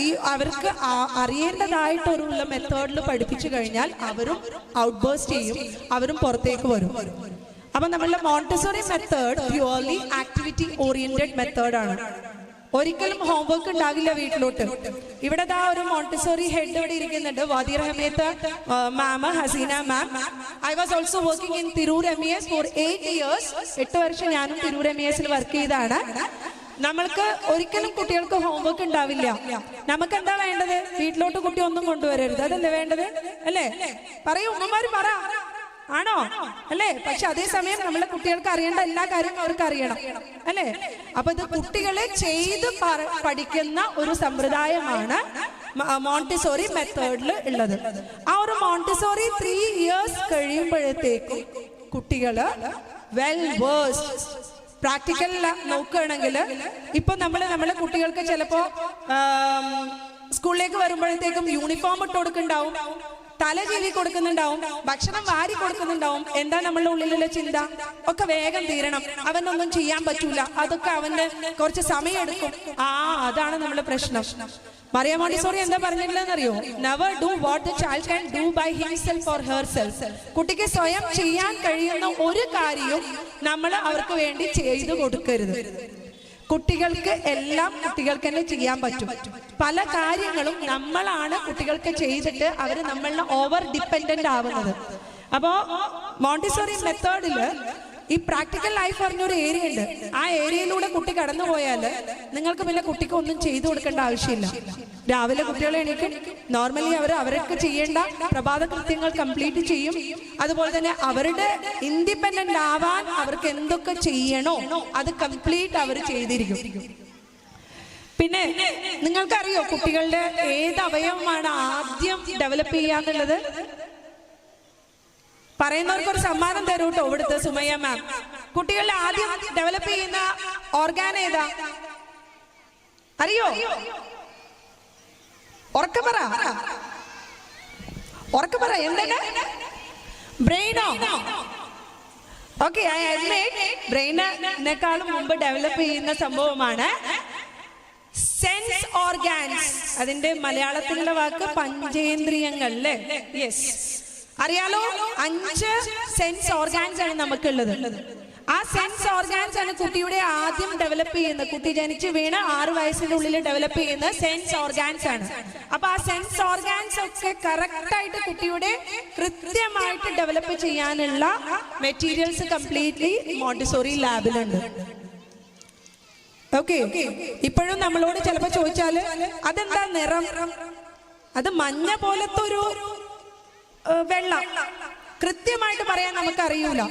ഈ അവർക്ക് അറിയേണ്ടതായിട്ടൊരുള്ള മെത്തേഡിൽ പഠിപ്പിച്ചു കഴിഞ്ഞാൽ അവരും ഔട്ട് ബേസ്റ്റ് ചെയ്യും, അവരും പുറത്തേക്ക് വരും. അപ്പൊ നമ്മളുടെ Montessori method purely activity oriented മെത്തേഡാണ്. ഒരിക്കലും ഹോംവർക്ക് ഉണ്ടാകില്ല വീട്ടിലോട്ട്. ഇവിടെ ദാ ഒരു മോണ്ടിസോറി ഹെഡ് ഇവിടെ ഇരിക്കുന്നുണ്ട്, Vadir Hameed ma'am, Haseena ma'am. I was also working in Tirur MES for 8 years. 8 വർഷം ഞാനും തിരൂർ MESൽ വർക്ക് ചെയ്താണ്. നമ്മൾക്ക് ഒരിക്കലും കുട്ടികൾക്ക് ഹോംവർക്ക് ഉണ്ടാവില്ല. നമുക്ക് എന്താ വേണ്ടത്? വീട്ടിലോട്ട് കുട്ടി ഒന്നും കൊണ്ടുവരരുത്, അതല്ലേ വേണ്ടത്? അല്ലേ? പറയൂ ഉമ്മമാര്, പറ. ആണോ? അല്ലേ? പക്ഷെ അതേസമയം നമ്മളെ കുട്ടികൾക്ക് അറിയേണ്ട എല്ലാ കാര്യവും അവർക്ക് അറിയണം, അല്ലേ? അപ്പൊ ഇത് കുട്ടികളെ ചെയ്ത് പഠിക്കുന്ന ഒരു സമ്പ്രദായമാണ് മോണ്ടിസോറി മെത്തേഡിൽ ഉള്ളത്. ആ ഒരു മോണ്ടിസോറി 3 years കഴിയുമ്പോഴത്തേക്കും കുട്ടികള് വെൽ വേഴ്സ്ഡ്. പ്രാക്ടിക്കൽ നോക്കുകയാണെങ്കിൽ ഇപ്പൊ നമ്മളെ കുട്ടികൾക്ക് ചിലപ്പോ സ്കൂളിലേക്ക് വരുമ്പോഴത്തേക്കും യൂണിഫോം ഇട്ട് കൊടുക്കുന്നുണ്ടാവും, തല ചീവി കൊടുക്കുന്നുണ്ടാവും, ഭക്ഷണം വാരി കൊടുക്കുന്നുണ്ടാവും. എന്താ നമ്മളുടെ ഉള്ളിലുള്ള ചിന്ത? ഒക്കെ വേഗം തീരണം, അവനൊന്നും ചെയ്യാൻ പറ്റൂല, അതൊക്കെ അവന് കുറച്ച് സമയം എടുക്കും. അതാണ് നമ്മുടെ പ്രശ്നം. മറിയ മോണ്ടിസോറി എന്താ പറഞ്ഞിട്ടുള്ളതെന്നറിയോ? Never do what the child can do by himself or herself. കുട്ടിക്ക് സ്വയം ചെയ്യാൻ കഴിയുന്ന ഒരു കാര്യവും നമ്മൾ അവർക്ക് വേണ്ടി ചെയ്തു കൊടുക്കരുത്. കുട്ടികൾക്ക് എല്ലാം കുട്ടികൾക്ക് തന്നെ ചെയ്യാൻ പറ്റും. പല കാര്യങ്ങളും നമ്മളാണ് കുട്ടികൾക്ക് ചെയ്തിട്ട് അവർ നമ്മളിനെ ഓവർ ഡിപ്പെൻഡന്റ് ആവുന്നത്. അപ്പോ മോണ്ടിസോറി മെത്തേഡില് ഈ പ്രാക്ടിക്കൽ ലൈഫ് പറഞ്ഞൊരു ഏരിയ ഉണ്ട്. ആ ഏരിയയിലൂടെ കുട്ടി കടന്നു പോയാൽ നിങ്ങൾക്ക് പിന്നെ കുട്ടിക്ക് ഒന്നും ചെയ്തു കൊടുക്കേണ്ട ആവശ്യമില്ല. രാവിലെ കുട്ടികളെ എണീക്കും, നോർമലി അവർക്ക് ചെയ്യേണ്ട പ്രഭാത കൃത്യങ്ങൾ കംപ്ലീറ്റ് ചെയ്യും. അതുപോലെ തന്നെ അവരുടെ ഇൻഡിപെൻഡന്റ് ആവാൻ അവർക്ക് എന്തൊക്കെ ചെയ്യണോ അത് കംപ്ലീറ്റ് അവർ ചെയ്തിരിക്കും. പിന്നെ നിങ്ങൾക്കറിയോ കുട്ടികളുടെ ഏത് അവയവമാണ് ആദ്യം ഡെവലപ്പ് ചെയ്യാന്നുള്ളത്? പറയുന്നവർക്ക് ഒരു സമ്മാനം തരൂ കേട്ടോ ഇവിടുത്തെ സുമയ്യ മാം. കുട്ടികളുടെ ആദ്യം ഡെവലപ്പ് ചെയ്യുന്ന ഓർഗാൻ ഏതാ അറിയോ? ഉറക്കെ പറ. എന്താണ്? ബ്രെയിനോ? ഓക്കെ, ഐ അഡ്മിറ്റ് ബ്രെയിനേക്കാളും മുമ്പ് ഡെവലപ്പ് ചെയ്യുന്ന സംഭവമാണ് സെൻസ് ഓർഗാൻസ്. അതിന്റെ മലയാളത്തിലുള്ള വാക്ക് പഞ്ചേന്ദ്രിയങ്ങൾ അല്ലേ? യെസ്, അറിയാലോ. 5 സെൻസ് ഓർഗാൻസ് ആണ് നമുക്കുള്ളത്. ആ സെൻസ് ഓർഗാൻസ് ആണ് കുട്ടിയുടെ ആദ്യം ഡെവലപ്പ് ചെയ്യുന്നത്. കുട്ടി ജനിച്ച് വീണ് 6 വയസ്സിന്റെ ഉള്ളിൽ ഡെവലപ്പ് ചെയ്യുന്ന സെൻസ് ഓർഗാൻസ് ആണ്. അപ്പൊ ആ സെൻസ് ഓർഗാൻസ് ഒക്കെ കറക്റ്റ് ആയിട്ട് കുട്ടിയുടെ കൃത്യമായിട്ട് ഡെവലപ്പ് ചെയ്യാനുള്ള മെറ്റീരിയൽസ് കംപ്ലീറ്റ്ലി മോണ്ടിസോറി ലാബിലുണ്ട്. ഓക്കെ, ഇപ്പോഴും നമ്മളോട് ചിലപ്പോ ചോദിച്ചാല് അതെന്താ നിറം? അത് മഞ്ഞ പോലത്തെ ഒരു വെള്ളം, കൃത്യമായിട്ട് പറയാൻ നമുക്ക് അറിയൂല.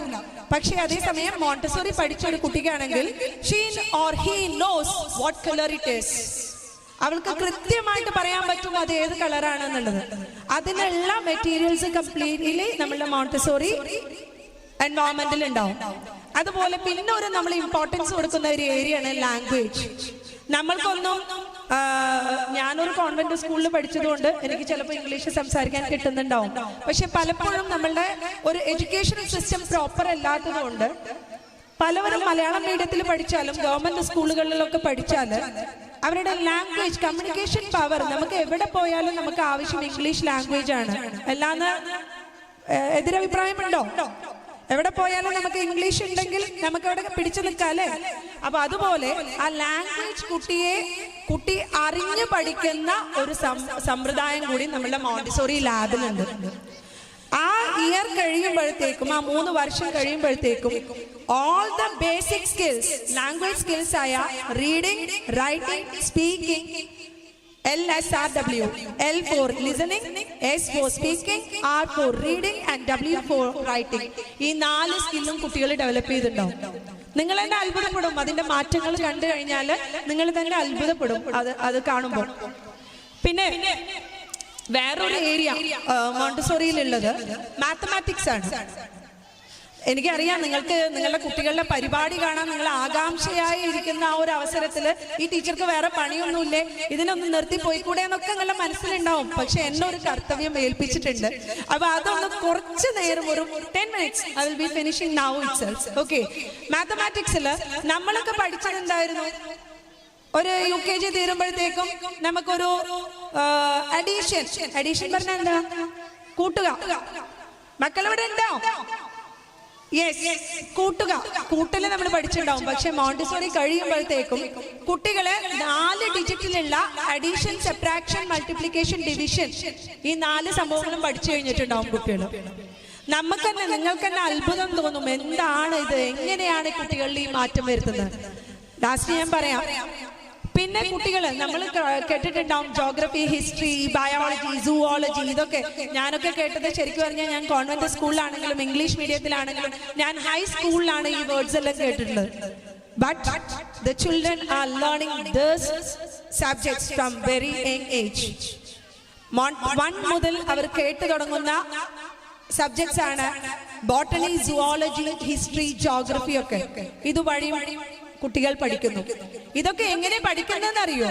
പക്ഷെ അതേസമയം മോണ്ടിസോറി പഠിച്ച ഒരു കുട്ടിക്കാണെങ്കിൽ she or he knows what colour it is. അവൾക്ക് കൃത്യമായിട്ട് പറയാൻ പറ്റും അത് ഏത് കളറാണെന്നുള്ളത്. അതിനുള്ള മെറ്റീരിയൽസ് കംപ്ലീറ്റ്ലി നമ്മളുടെ മോണ്ടിസോറി എൻവയോൺമെന്റിൽ ഉണ്ടാവും. അതുപോലെ പിന്നെ നമ്മൾ ഇമ്പോർട്ടൻസ് കൊടുക്കുന്ന ഒരു ഏരിയയാണ് ലാംഗ്വേജ്. നമ്മൾക്കൊന്നും ഞാനൊരു കോൺവെന്റ് സ്കൂളിൽ പഠിച്ചതുകൊണ്ട് എനിക്ക് ചിലപ്പോൾ ഇംഗ്ലീഷ് സംസാരിക്കാൻ കിട്ടുന്നുണ്ടാവും. പക്ഷെ പലപ്പോഴും നമ്മളുടെ ഒരു എഡ്യൂക്കേഷൻ സിസ്റ്റം പ്രോപ്പർ അല്ലാത്തത് കൊണ്ട് പലവരും മലയാളം മീഡിയത്തിൽ പഠിച്ചാലും ഗവൺമെന്റ് സ്കൂളുകളിലൊക്കെ പഠിച്ചാൽ അവരുടെ ലാംഗ്വേജ് കമ്മ്യൂണിക്കേഷൻ പവർ, നമുക്ക് എവിടെ പോയാലും നമുക്ക് ആവശ്യം ഇംഗ്ലീഷ് ലാംഗ്വേജ് ആണ്. അല്ലാന്ന് എതിരഭിപ്രായമുണ്ടോ? എവിടെ പോയാലും നമുക്ക് ഇംഗ്ലീഷ് ഉണ്ടെങ്കിൽ നമുക്ക് അവിടെ പിടിച്ചു നിൽക്കാം അല്ലേ? അപ്പൊ അതുപോലെ ആ ലാംഗ്വേജ് കുട്ടി അറിഞ്ഞു പഠിക്കുന്ന ഒരു സമ്പ്രദായം കൂടി നമ്മളുടെ മോണ്ടിസോറി ലാബിലുണ്ട്. ആ ഇയർ കഴിയുമ്പോഴത്തേക്കും, ആ 3 വർഷം കഴിയുമ്പോഴത്തേക്കും all the basic skills, language skills ആയ reading, writing, speaking, LSRW, L for listening, S for speaking, R for reading and W for writing. ഈ 4 സ്കില്ലും കുട്ടികൾ ഡെവലപ്പ് ചെയ്തിട്ടുണ്ടാവും. നിങ്ങൾ തന്നെ അത്ഭുതപ്പെടും. അതിന്റെ മാറ്റങ്ങൾ കണ്ടു കഴിഞ്ഞാൽ നിങ്ങൾ തന്നെ അത്ഭുതപ്പെടും അത് കാണുമ്പോൾ. പിന്നെ വേറൊരു ഏരിയ മോണ്ടിസോറിയിലുള്ളത് മാത്തമാറ്റിക്സ് ആണ്. എനിക്കറിയാം നിങ്ങൾക്ക് നിങ്ങളുടെ കുട്ടികളുടെ പരിപാടി കാണാൻ നിങ്ങൾ ആകാംക്ഷയായി ഇരിക്കുന്ന ആ ഒരു അവസരത്തിൽ ഈ ടീച്ചർക്ക് വേറെ പണിയൊന്നുമില്ലേ, ഇതിനൊന്ന് നിർത്തി പോയിക്കൂടെ എന്നൊക്കെ നിങ്ങളുടെ മനസ്സിലുണ്ടാവും. പക്ഷെ എന്നെ ഒരു കർത്തവ്യം ഏൽപ്പിച്ചിട്ടുണ്ട്. അപ്പൊ അതൊന്ന് കുറച്ച് നേരം, ഒരു 10 minutes I will be finishing now itself. Okay, മാത്തമാറ്റിക്സിൽ നമ്മളൊക്കെ പഠിച്ചതെന്തായിരുന്നു? ഒരു UKG തീരുമ്പോഴത്തേക്കും നമുക്കൊരു അഡീഷൻ പറഞ്ഞാൽ എന്താ? കൂട്ടുക. മക്കളിവിടെ ഉണ്ടോ? യെസ്, കൂട്ടല് നമ്മൾ പഠിച്ചിട്ടുണ്ടാവും. പക്ഷെ മോണ്ടിസോറി കഴിയുമ്പോഴത്തേക്കും കുട്ടികളെ 4 ഡിജിറ്റിലുള്ള അഡീഷൻ, സബ്ട്രാക്ഷൻ, മൾട്ടിപ്ലിക്കേഷൻ, ഡിവിഷൻ, ഈ 4 സംഭവങ്ങളും പഠിച്ചു കഴിഞ്ഞിട്ടുണ്ടാവും കുട്ടികൾ. നമുക്ക് തന്നെ, നിങ്ങൾക്ക് തന്നെ അത്ഭുതം തോന്നും, എന്താണ് ഇത്, എങ്ങനെയാണ് കുട്ടികളിൽ ഈ മാറ്റം വരുത്തുന്നത്. ലാസ്റ്റ് ഞാൻ പറയാം. പിന്നെ കുട്ടികൾ നമ്മൾ കേട്ടിട്ടുണ്ടാവും ജോഗ്രഫി, ഹിസ്റ്ററി, ബയോളജി, സൂവോളജി, ഇതൊക്കെ ഞാനൊക്കെ കേട്ടത് ശരിക്കും പറഞ്ഞാൽ ഞാൻ കോൺവെന്റ് സ്കൂളിലാണെങ്കിലും ഇംഗ്ലീഷ് മീഡിയത്തിലാണെങ്കിലും ഞാൻ ഹൈ സ്കൂളിലാണ് ഈ വേർഡ്സ് എല്ലാം കേട്ടിട്ടുള്ളത്. But the children are learning these subjects from very young age. 1 മുതൽ അവർ കേട്ടു തുടങ്ങുന്ന സബ്ജക്ട്സ് ആണ് ബോട്ടണി, സുവോളജി, ഹിസ്റ്ററി, ജോഗ്രഫി ഒക്കെ. ഇതുവഴി കുട്ടികൾ പഠിക്കുന്നു. ഇതൊക്കെ എങ്ങനെ പഠിക്കുന്നതെന്ന് അറിയോ?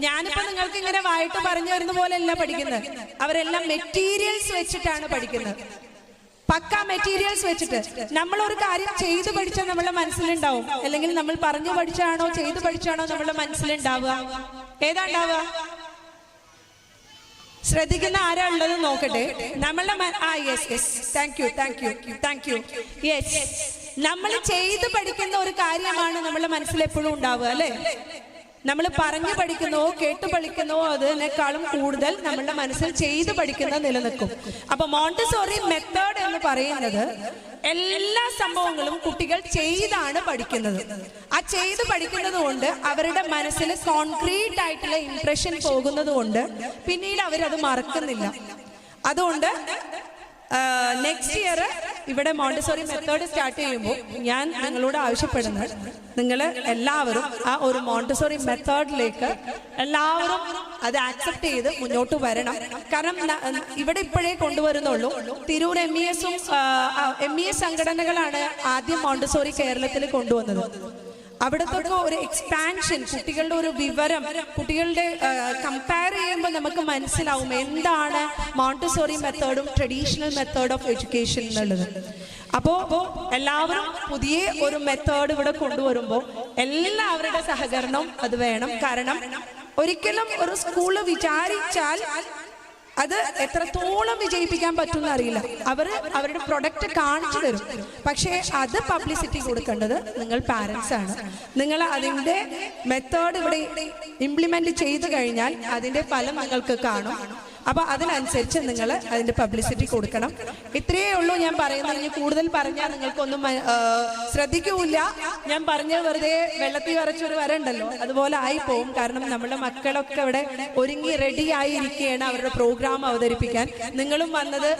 ഞാനിപ്പോ നിങ്ങൾക്ക് ഇങ്ങനെ വായിട്ട് പറഞ്ഞു വരുന്ന പോലെയല്ല പഠിക്കുന്നത്. അവരെല്ലാം മെറ്റീരിയൽസ് വെച്ചിട്ടാണ് പഠിക്കുന്നത്. പക്ക മെറ്റീരിയൽസ് വെച്ചിട്ട്. നമ്മളൊരു കാര്യം ചെയ്തു പഠിച്ചാൽ നമ്മളുടെ മനസ്സിലുണ്ടാവും, അല്ലെങ്കിൽ നമ്മൾ പറഞ്ഞു പഠിച്ചാണോ ചെയ്തു പഠിച്ചാണോ നമ്മളുടെ മനസ്സിലുണ്ടാവുക? ഏതാ ഉണ്ടാവുക? ശ്രദ്ധിക്കുന്ന ആരാ ഉള്ളത് നോക്കട്ടെ. നമ്മളുടെ താങ്ക് യു. യെസ്, നമ്മൾ ചെയ്ത് പഠിക്കുന്ന ഒരു കാര്യമാണ് നമ്മളുടെ മനസ്സിൽ എപ്പോഴും ഉണ്ടാവുക അല്ലെ? നമ്മൾ പറഞ്ഞു പഠിക്കുന്നോ കേട്ടു പഠിക്കുന്നോ അതിനേക്കാളും കൂടുതൽ നമ്മളുടെ മനസ്സിൽ ചെയ്ത് പഠിക്കുന്നത് നിലനിൽക്കും. അപ്പൊ മോണ്ടിസോറി മെത്തേഡ് എന്ന് പറയുന്നത് എല്ലാ സംഭവങ്ങളും കുട്ടികൾ ചെയ്താണ് പഠിക്കുന്നത്. ആ ചെയ്ത് പഠിക്കുന്നത് കൊണ്ട് അവരുടെ മനസ്സിൽ കോൺക്രീറ്റ് ആയിട്ടുള്ള ഇംപ്രഷൻ പോകുന്നത് കൊണ്ട് പിന്നീട് അവരത് മറക്കുന്നില്ല. അതുകൊണ്ട് നെക്സ്റ്റ് ഇയർ ഇവിടെ മോണ്ടിസോറി മെത്തേഡ് സ്റ്റാർട്ട് ചെയ്യുമ്പോൾ ഞാൻ നിങ്ങളോട് ആവശ്യപ്പെടുന്നത്, നിങ്ങൾ എല്ലാവരും ആ ഒരു മോണ്ടിസോറി മെത്തേഡിലേക്ക് എല്ലാവരും അത് ആക്സെപ്റ്റ് ചെയ്ത് മുന്നോട്ട് വരണം. കാരണം ഇവിടെ ഇപ്പോഴേ കൊണ്ടുവരുന്നുള്ളൂ. തിരൂർ MES സംഘടനകളാണ് ആദ്യം മോണ്ടിസോറി കേരളത്തിൽ കൊണ്ടുവന്നത്. അവിടുത്തെ ഒരു എക്സ്പാൻഷൻ, കുട്ടികളുടെ ഒരു വിവരം, കുട്ടികളുടെ കമ്പയർ ചെയ്യുമ്പോൾ നമുക്ക് മനസ്സിലാവും എന്താണ് മോണ്ടിസോറി മെത്തേഡും ട്രഡീഷണൽ മെത്തേഡ് ഓഫ് എഡ്യൂക്കേഷൻ എന്നുള്ളത്. അപ്പോൾ എല്ലാവരും പുതിയ ഒരു മെത്തേഡ് ഇവിടെ കൊണ്ടുവരുമ്പോൾ എല്ലാവരുടെ സഹകരണം അത് വേണം. കാരണം ഒരിക്കലും ഒരു സ്കൂള് വിചാരിച്ചാൽ അത് എത്രത്തോളം വിജയിപ്പിക്കാൻ പറ്റുമെന്ന് അറിയില്ല. അവരുടെ പ്രൊഡക്റ്റ് കാണിച്ചു തരും, പക്ഷേ അത് പബ്ലിസിറ്റി കൊടുക്കേണ്ടത് നിങ്ങൾ പാരൻസ് ആണ്. നിങ്ങൾ അതിൻ്റെ മെത്തേഡ് ഇവിടെ ഇംപ്ലിമെന്റ് ചെയ്തു കഴിഞ്ഞാൽ അതിൻ്റെ ഫലം നിങ്ങൾക്ക് കാണും. അപ്പൊ അതിനനുസരിച്ച് നിങ്ങൾ അതിന്റെ പബ്ലിസിറ്റി കൊടുക്കണം. ഇത്രയേ ഉള്ളൂ ഞാൻ പറയുന്നത്. ഇനി കൂടുതൽ പറഞ്ഞാൽ നിങ്ങൾക്കൊന്നും ശ്രദ്ധിക്കൂല. ഞാൻ പറഞ്ഞ വെറുതെ വെള്ളത്തിൽ വരച്ചൊരു വരണ്ടല്ലോ, അതുപോലെ ആയി പോവും. കാരണം നമ്മുടെ മക്കളൊക്കെ ഇവിടെ ഒരുങ്ങി റെഡി ആയിരിക്കുകയാണ് അവരുടെ പ്രോഗ്രാം അവതരിപ്പിക്കാൻ. നിങ്ങളും വന്നത്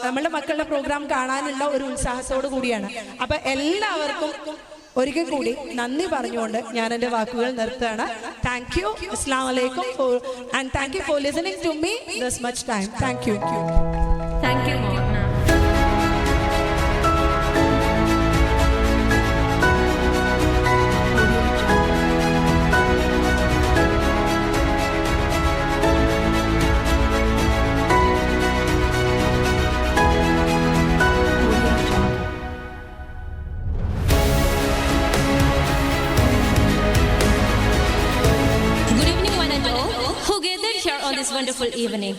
നമ്മുടെ മക്കളുടെ പ്രോഗ്രാം കാണാനുള്ള ഒരു ഉത്സാഹത്തോടു കൂടിയാണ്. അപ്പൊ എല്ലാവർക്കും ഒരിക്കൽ കൂടി നന്ദി പറഞ്ഞുകൊണ്ട് ഞാൻ എൻ്റെ വാക്കുകൾ നിർത്തുകയാണ്. Thank you. അസ്സലാമു അലൈക്കും and thank you for listening to me this much time. Thank you. Thank you. Wonderful evening.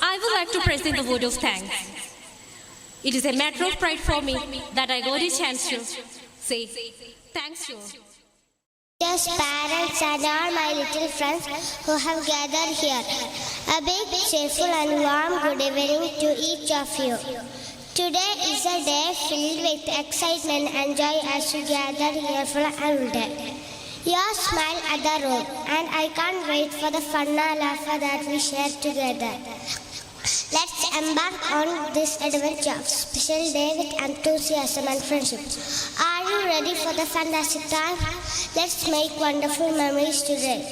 I would like to present the word of thanks. It is a matter of pride for me that I got a chance to say thanks to you. Yes, parents and all my little friends who have gathered here. A big, cheerful and warm good evening to each of you. Today is a day filled with excitement and joy as you gather here for a holiday. You smile at the road and I can't wait for the fun and laughter that we share together. Let's embark on this adventure of special day with enthusiasm and friendship. Are you ready for the fantastic time? Let's make wonderful memories today.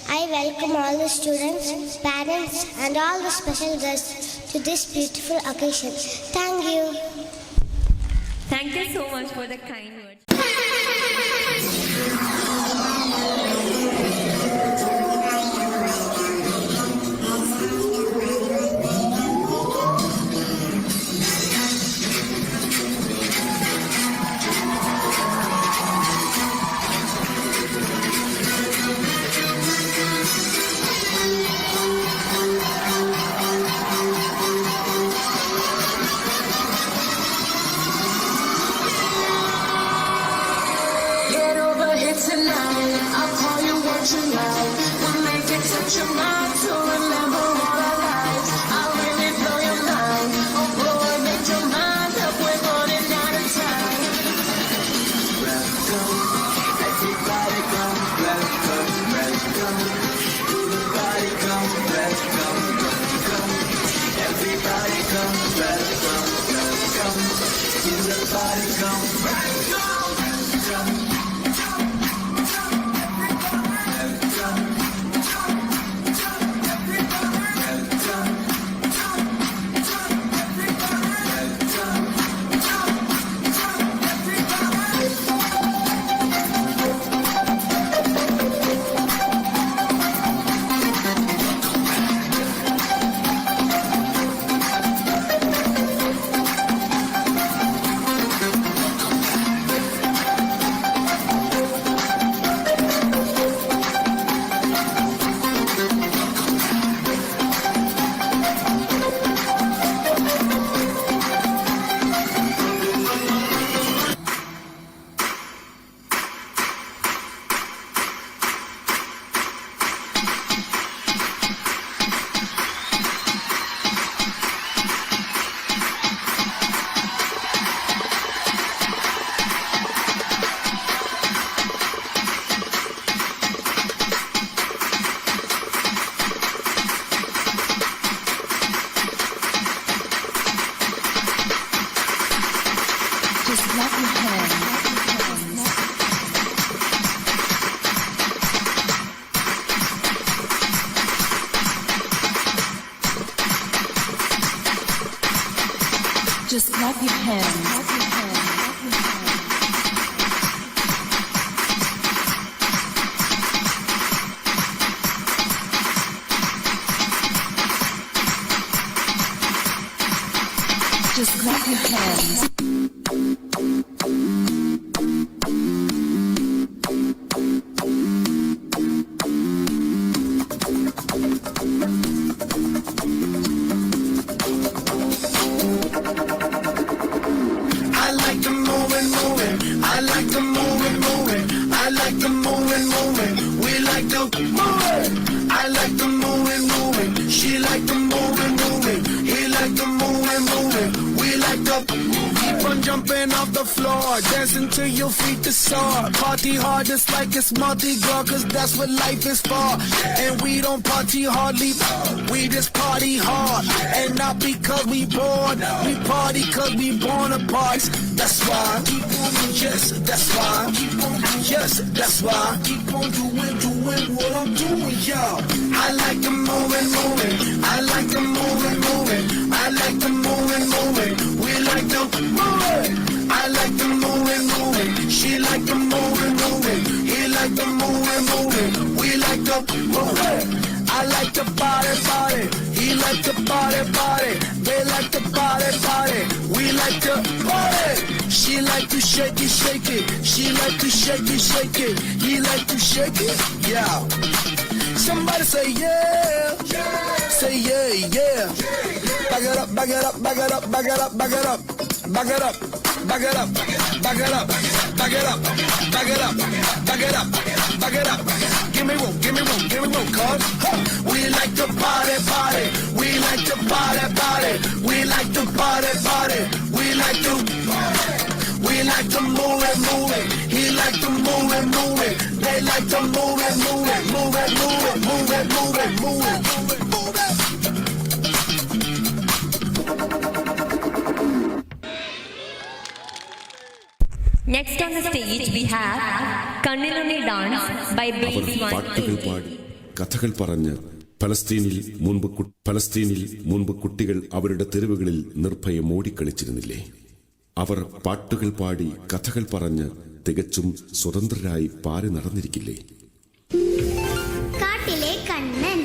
I welcome all the students, parents and all the special guests to this beautiful occasion. Thank you. Thank you so much for the kind words. Just clap your hands. Just clap your hands. Dancing till your feet to soar. Party hard just like it's Mardi Gras, cause that's what life is for. And we don't party hardly, we just party hard. And not because we bored, we party cause we born apart. That's why keep on, yes, that's why keep on, yes, that's why keep on doing what I'm doing, y'all. I like the moving, I like the moving, I like the moving, we like the moving. I like the moving, she like the moving, he like the moving, we like the moving. I like the body, he like the body, they like the body, we like the body. She like to shake it, she like to shake it, he like to shake it, yeah. Somebody say yeah, say yeah. back it up, back it up, back it up, back it up, back it up, back it up, back it up, back it up, back it up, back it up, back it up, back it up. Give me room, give me room, give me room, cuz we like to party, party. We like to party, party. We like to party, party. We like to. We like to move it, move it. He like to move it, move it. They like to move it, move it, move it, move it, move it, move it, move it, move it, move it. Next on the stage we have Kanniluni dance by അവർ Bass പാട്ടുകൾ 180. പാടി കഥകൾ പറഞ്ഞ് പലസ്തീനിൽ മുൻപ് കുട്ടികൾ അവരുടെ തെരുവുകളിൽ നിർഭയം ഓടിക്കളിച്ചിരുന്നില്ലേ? അവർ പാട്ടുകൾ പാടി കഥകൾ പറഞ്ഞ് തികച്ചും സ്വതന്ത്രരായി പാറി നടന്നിരിക്കില്ലേ? കാട്ടിലെ കണ്ണൻ.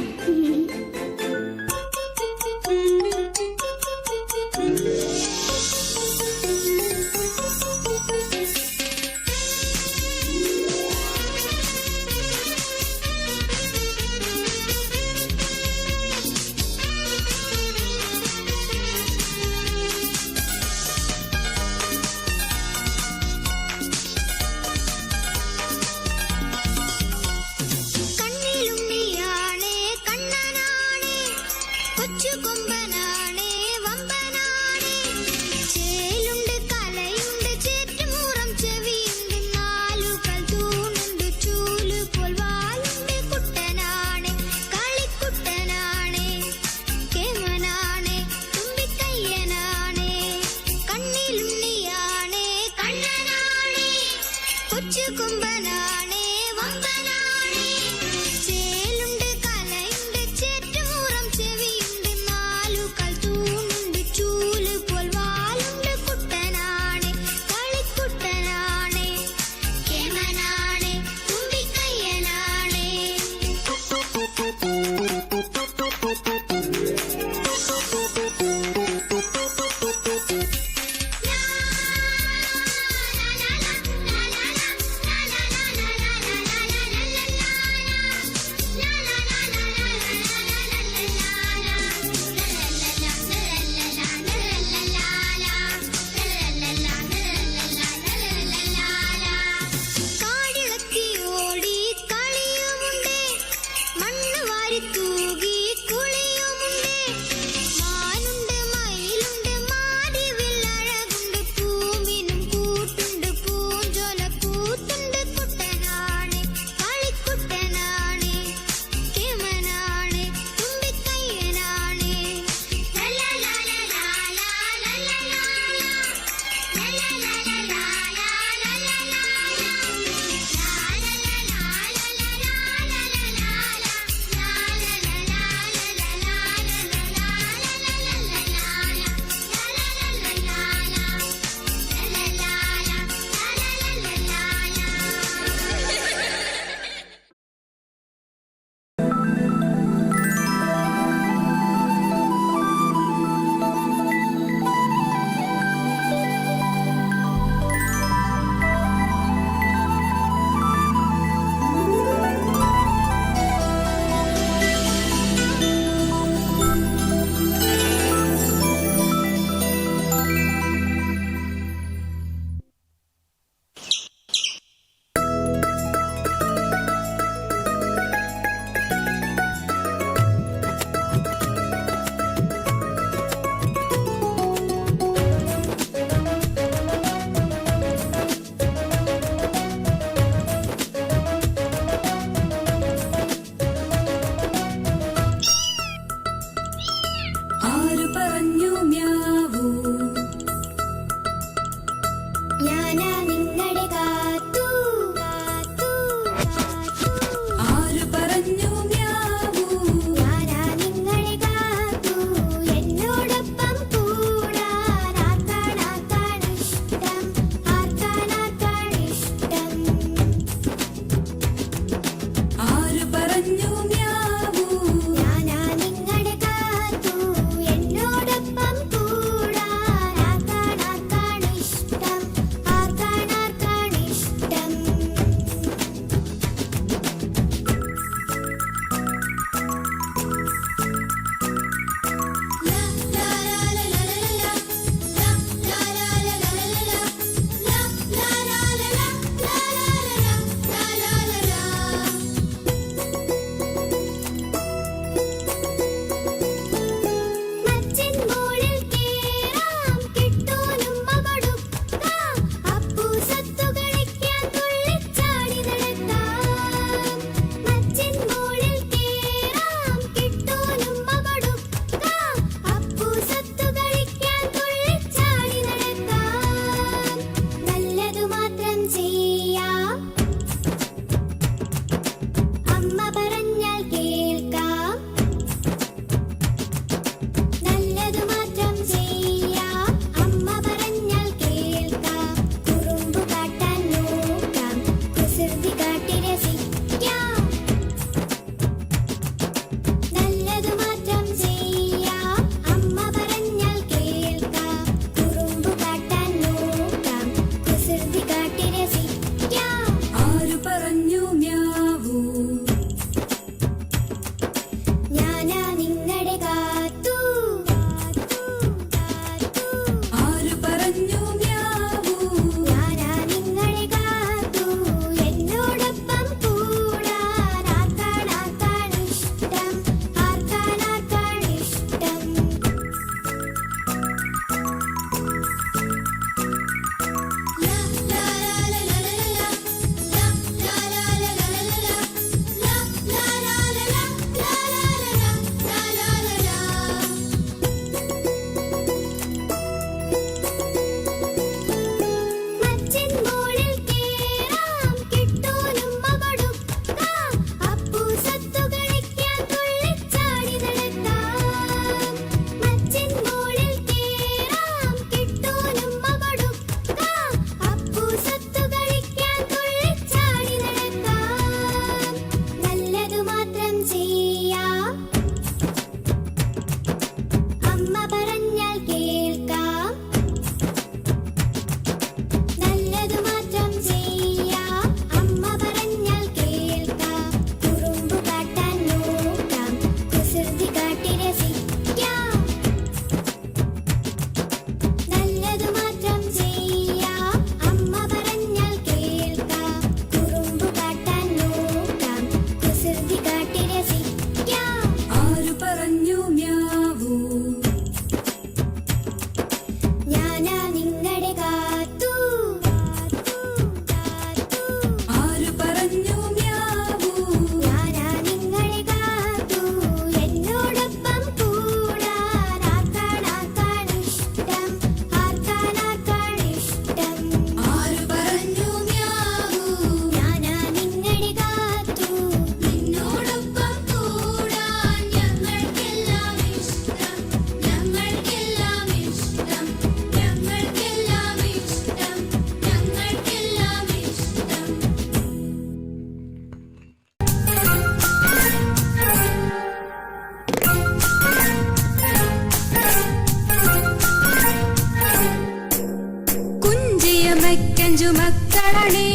പഞ്ചിയമൈക്കഞ്ചു മക്കളണേ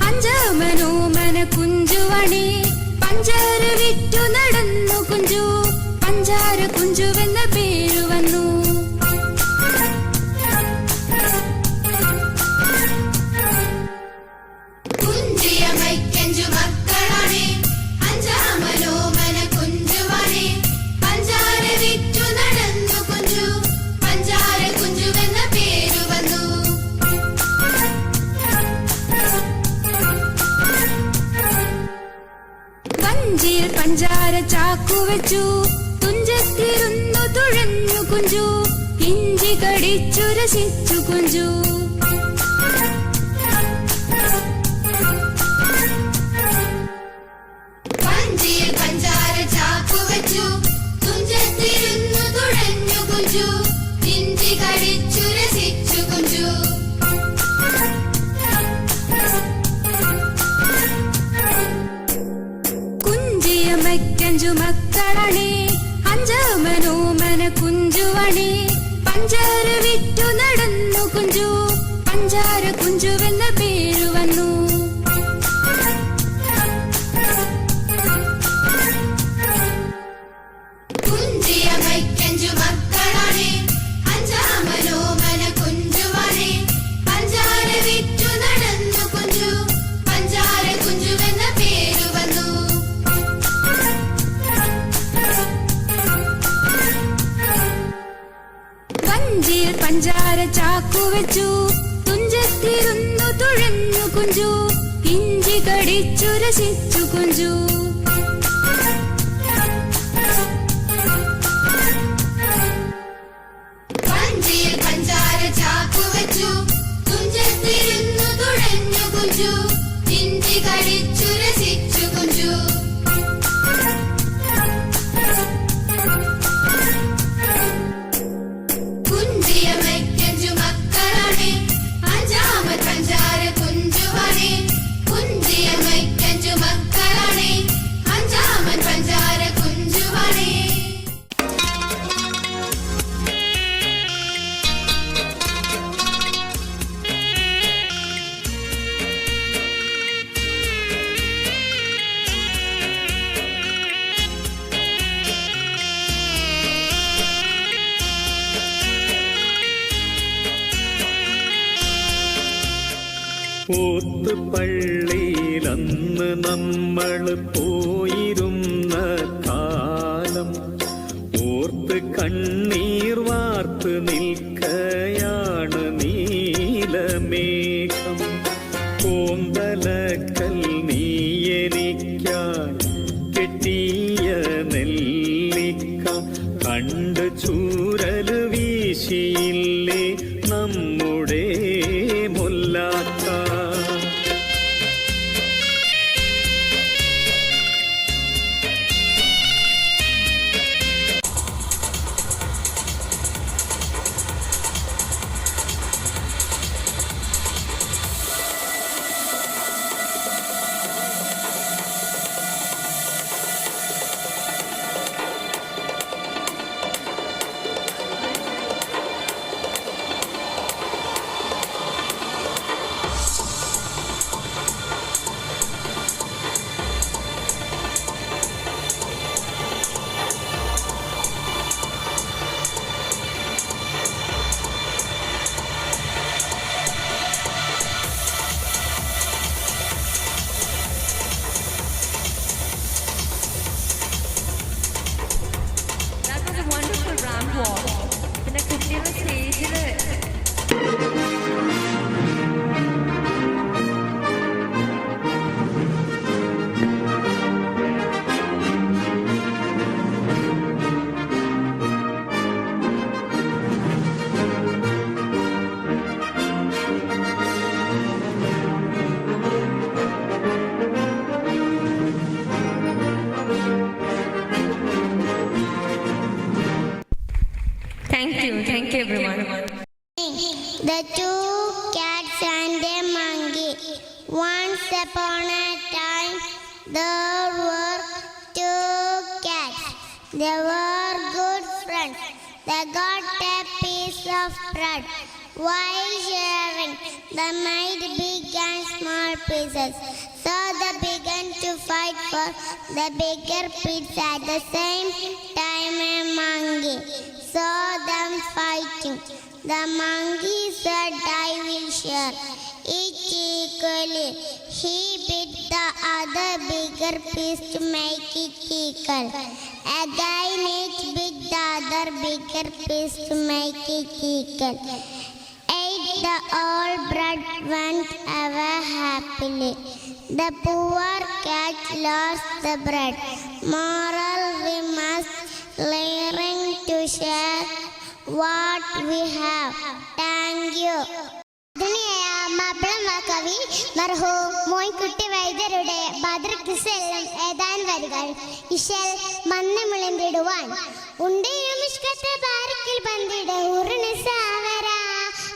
അഞ്ചാമനോമന കുഞ്ചുവണേ പഞ്ചാര വിറ്റു നടന്നു കുഞ്ചു പഞ്ചാര കുഞ്ചുവെന്ന പേരു വന്നു. കുഞ്ചിയമൈക്കഞ്ചു മക്കളണേ അഞ്ചാമനോമന കുഞ്ചുവണേ പഞ്ചാര വിറ്റു നടന്നു കുഞ്ചു പഞ്ചാര കുഞ്ചുവെന്ന പേരു വന്നു. വഞ്ചിയിൽ പഞ്ചാര ചാക്കു വെച്ചു തുഞ്ചത്തിരുന്നു തുഴഞ്ഞു കുഞ്ചു ഇഞ്ചി കടിച്ചു രസിച്ചു കുഞ്ചു. വഞ്ചിയിൽ പഞ്ചാര ചാക്കു വെച്ചു തുഞ്ചത്തിരുന്നു തുഴഞ്ഞു കുഞ്ചു ഇഞ്ചി കടിച്ചു രസിച്ചു കുഞ്ചു. കുഞ്ചിയമൈക്കഞ്ചു മക്കളണേ അഞ്ചാമനോമന കുഞ്ചുവണേ പഞ്ചാര വിറ്റു നടന്നു കുഞ്ചു പഞ്ചാര കുഞ്ചുവെന്ന പേരു വന്നു. കുഞ്ചിയമൈക്കഞ്ചു മക്കളണേ അഞ്ചാമനോമന കുഞ്ചുവണേ പഞ്ചാര വിറ്റു നടന്നു കുഞ്ചു പഞ്ചാര കുഞ്ചുവെന്ന പേരു വന്നു. വഞ്ചിയിൽ പഞ്ചാര ചാക്കു വെച്ചു തുഞ്ചത്തിരുന്നു തുഴഞ്ഞു കുഞ്ചു ഇഞ്ചി കടിച്ചു രസിച്ചു കുഞ്ചു. വഞ്ചിയിൽ പഞ്ചാര ചാക്കു വെച്ചു തുഞ്ചത്തിരുന്നു തുഴഞ്ഞു കുഞ്ചു ഇഞ്ചി കടിച്ചു രസിച്ചു കുഞ്ചു. കുഞ്ചിയമൈക്കഞ്ചു മക്കളണേ അഞ്ചാമ പഞ്ചാര കുഞ്ചുവണേ കുഞ്ചിയമൈക്കഞ്ചു മക്കളണേ അഞ്ചാമൻ പഞ്ചാര കുഞ്ചുവണേ. ഓത്തുപള്ളിയിലന്ന് നമ്മൾ പോയിരുന്ന കാലം ഓർത്ത് കണ്ണീർ വാർത്ത് നിൽക്കയാണ് നീലമേഘം. കോന്തലക്കൽ നീ എനിക്കായി കെട്ടിയ നെല്ലിക്ക കണ്ട് ചൂരൽ വീശിയില്ലേ നമ്മുടെ മുല്ലാക്ക. Thank you everyone. The two cats and a monkey. Once upon a time, there were two cats. They were good friends. They got a piece of bread while sharing the made big and small pieces. So they began to fight for the bigger piece. At the same time a monkey saw them fighting. The monkey said, I will share it equally. He bit the other bigger piece to make it equal. Again it bit the other bigger piece to make it equal. Ate the all bread, went away happily. The poor cat lost the bread. Moral, we must learn to share what we have. Thank you. കവി മർഹൂം മോയിൻകുട്ടി വൈദ്യരുടെ ബദർക്കിസെല്ലാം ഏതാൻ വരികൾ ഇശൽ മന്നമുളന്തിടുവാൻ ഉണ്ടിയും ഇഷ്കത്തെ ബാരക്കിൽ ബന്ദിട ഉറിന് സാവര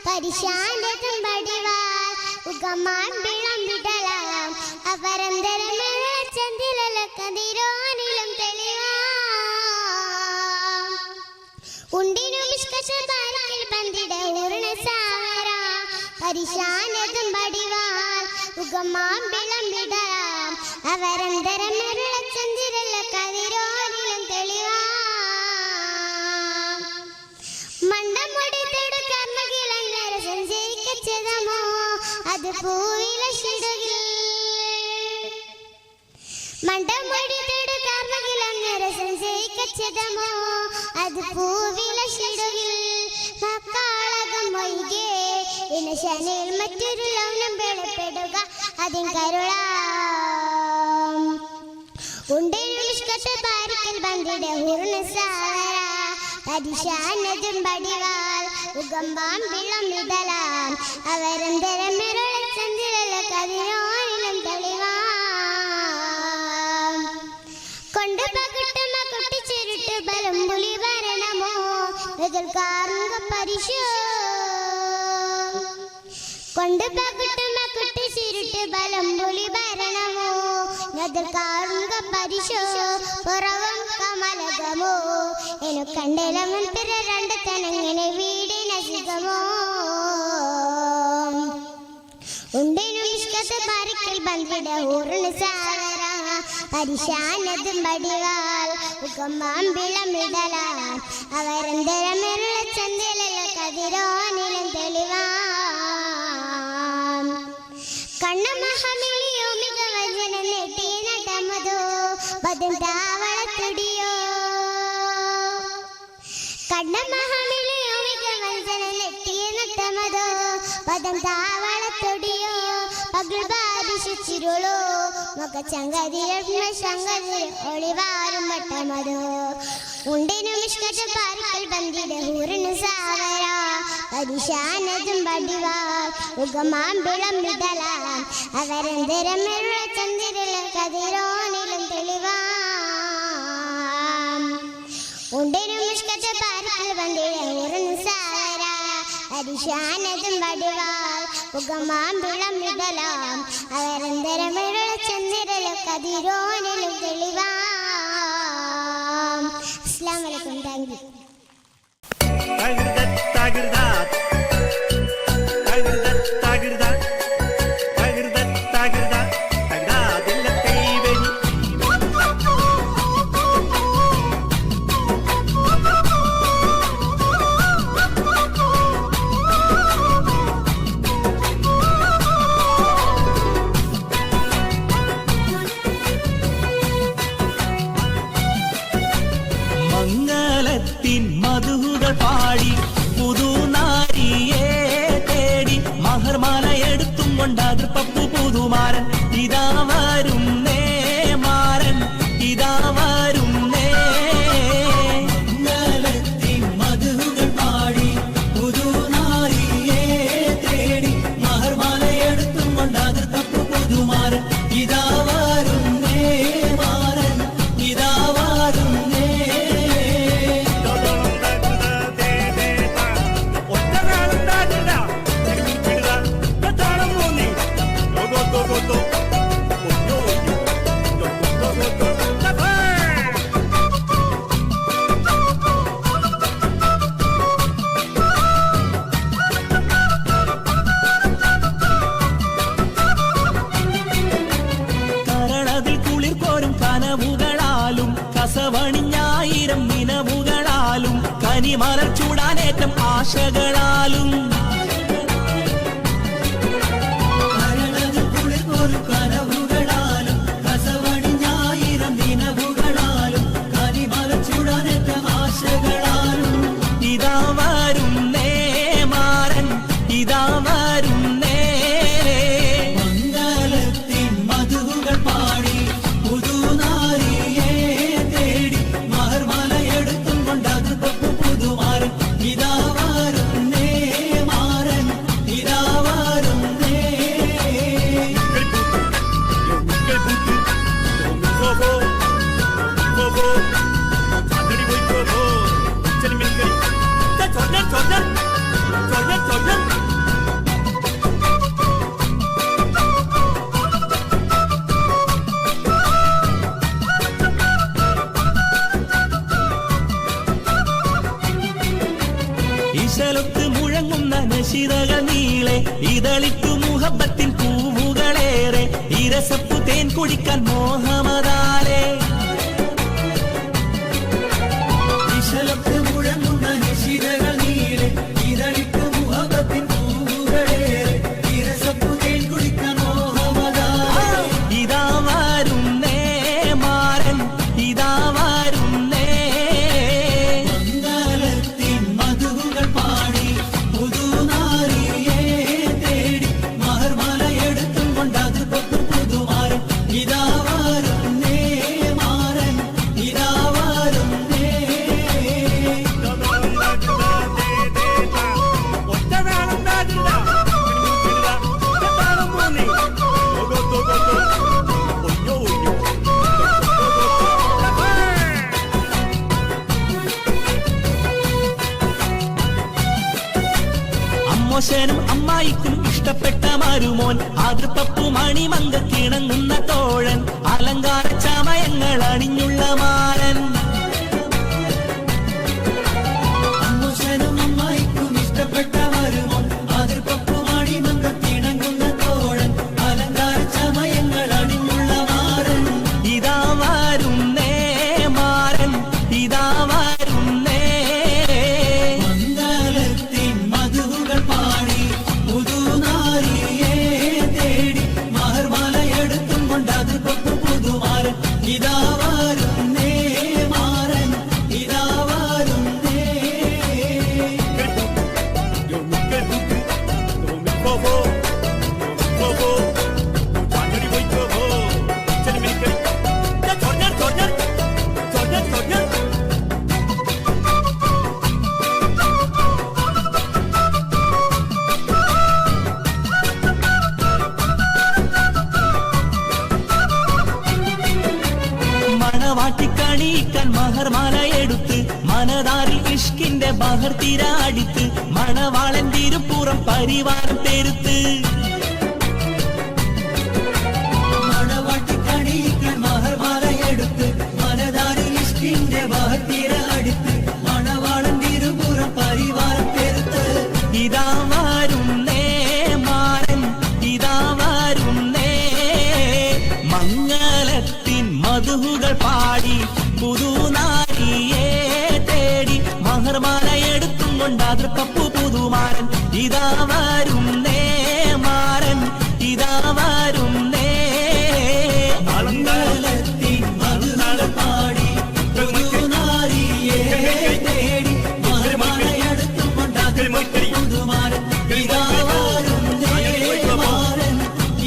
പരിശാന്റെ തുമ്പടിവാൽ ഉഗമാൻ ബിളം വിടലാം അപരന്തരമേ ചന്ദിലല കതിരോനിലും തെളിവാം ഉണ്ടിനും ഇഷ്കത്തെ ബാരക്കിൽ ബന്ദിട ഉറിന് സാവര പരിശാനതും പടിവാൽ ഉഗമാമ്പിളം വിടരാം അവരന്തരമരുള ചന്ദ്രല കതിരോനിലും തെളിവാം മണ്ടമുടി തെടു കർമ്മകിളങ്ങര സഞ്ചയിക്കച്ചതമോ അത് പൂവിലശിടുകിൽ മണ്ടമുടി തെടു കർമ്മകിളങ്ങര സഞ്ചയിക്കച്ചതമോ അത് പൂവിലശിടുകിൽ മക്കാളകം വൈകേ ഇനശനിൽ മറ്റൊരു ലൗനം വെളിപ്പെടുക അതിൻ കരുളാം ഉണ്ടിനും ഇഷ്കത്തെ പാരിക്കൽ ബന്ദിട ഹുർണ സാര പരിശാനതും പടിവാൽ ഉഗമ്പാം വിളം വിടലാം അവരന്തരമെരുള ചന്ദ്രല കതിരോനിലും തെളിവാം കൊണ്ട് പകുട്ടുമ കുട്ടിച്ചിരുട്ട് ബലം പുലി ഭരണമോ എതിർക്കാറുക പരിശോ കൊണ്ട് പകുട്ടുമ കുട്ടിച്ചിരുട്ട് ബലം പുലി ഭരണമോ എതിർക്കാറുക പരിശോ പുറവും കമലകമോ എനു കണ്ടിലമൻ പിറ രണ്ട് തനങ്ങനെ വീടിനസികമോ ഉണ്ടിനും ഇഷ്കത്തെ പാരിക്കൽ ബന്ദിട ഊറിന് സാര പരിശാനതും പടിവാൽ ഉഗമാമ്പിളം വിടലാം അവരന്തരമെരുള ചന്ദ്രല കതിരോനിലും തെളിവാം കണ്ണമഹമിളിയോ മികവചന നെട്ടി നടമതോ പദം താവളത്തുടിയോ കണ്ണമഹമിളിയോ മികവചന നെട്ടി നടമതോ പദം താവളത്തുടിയോ പകൽ ബാധിച്ചിരുളോ മുഖ ചങ്കതിരത്ന ശങ്കതിൽ ഒളിവാരും വട്ടമതോ ഉണ്ടിനും ഇഷ്കത പാരിക്കൽ ബന്ദിട ഹൂറിന് സാവര പരിശാനതും പടിവാൽ ഉഗമാമ്പിളം വിടലാം അവരന്തരമെരുള ചന്ദ്രല കതിരോനിലും തെളിവാം ഉണ്ടിനും ഇഷ്കത പാരിക്കൽ ബന്ദിട ഹൂറിന് സാവര പരിശാനതും പടിവാൽ ഉഗമാമ്പിളം വിടലാം അവരന്തരമെരുള ചന്ദ്രല കതിരോനിലും തെളിവാം. അസ്സലാമു അലൈക്കും. Thank you. മംഗളത്തിൻ മധുകൾ പാടി പുതുനാ ആശകളാലും ഇതാ വരുന്നേ മാരൻ, ഇതാ വരുന്നേ. മംഗളത്തിൻ മധുകൾ പാടി പുതുനാരിയെ തേടി മഹർമലയെടുത്തും കൊണ്ടത് പുതുമാരൻ. ഇതാ വരുന്നേ മാരൻ, ഇതാ വരുന്നേ. ഈശലൊത്ത് മുഴങ്ങുന്ന നശിതകൾ നീളെ ഇതളിട്ടു മുഹബത്തിൻ പൂവുകളേറെ ഇരസപ്പു തേൻ കുടിക്കാൻ മോഹമതാലേ. ഈശലൊത്ത് മുഴങ്ങുന്ന നശിതകൾ നീളെ ഇതളിട്ടു മുഹബത്തിൻ പൂവുകളേറെ ഇരസപ്പു തേൻ കുടിക്കാൻ മോഹമതാലേ. ഇതാ വരുന്നേ മാരൻ, ഇതാ വരുന്നേ. മംഗളത്തിൻ മധുകൾ പാടി പുതുനാരിയെ തേടി മഹർമലയെടുത്തും കൊണ്ടത് പുതുമാരൻ. ഇതാ വരുന്നേ മാരൻ, ഇതാ വരുന്നേ. അമ്മോശനും അമ്മായിക്കും ഇഷ്ടപ്പെട്ട മരുമോൻ ആതൃപ്പപ്പു മണിമങ്ക കിണങ്ങുന്ന തോഴൻ അലങ്കാര ചമയങ്ങൾ അണിഞ്ഞുള്ള മാരൻ. അമ്മോശനും അമ്മായിക്കും ഇഷ്ടപ്പെട്ട മരുമോൻ ആതൃപ്പപ്പു മണിമങ്ക കിണങ്ങുന്ന തോഴൻ അലങ്കാര ചമയങ്ങൾ അണിഞ്ഞുള്ള മാരൻ. ഇതാ വരുന്നേ മാരൻ, ഇതാ വരുന്നേ. മംഗളത്തിൻ മധുകൾ പാടി പുതുനാരിയെ തേടി മഹർമലയെടുത്തും കൊണ്ടത് പുതുമാരൻ. ഇതാ വരുന്നേ മാരൻ, ഇതാ വരുന്നേ. മണവാട്ടിക്കണിയിക്കാൻ മഹർമാലയെടുത്ത് മനതാരിൽ ഇഷ്കിന്റെ ബഹർ തിരാടിത്ത് മണവാളൻ തിരുപ്പുറം പരിവാരം പെരുത്ത്. മണവാട്ടിക്കണിയിക്കാൻ മഹർമാലയെടുത്ത് മനതാരിൽ ഇഷ്കിന്റെ ബഹർ തിരാടിത്ത് മണവാളൻ തിരുപ്പുറം പരിവാരം പെരുത്ത്. ഇതാ വരുന്നേ മാരൻ, ഇതാ വരുന്നേ. മംഗളത്തിൻ മധുകൾ പാടി പുതുനാരിയെ തേടി മഹർമാലയെടുത്തും കൊണ്ടത് പുതുമാരൻ. ഇതാ വരുന്നേ മാരൻ, ഇതാ വരുന്നേ. മംഗളത്തിൻ മധുകൾ പാടി പുതുനാരിയെ തേടി മഹർമാലയെടുത്തും കൊണ്ടത് പുതുമാരൻ. ഇതാ വരുന്നേ മാരൻ,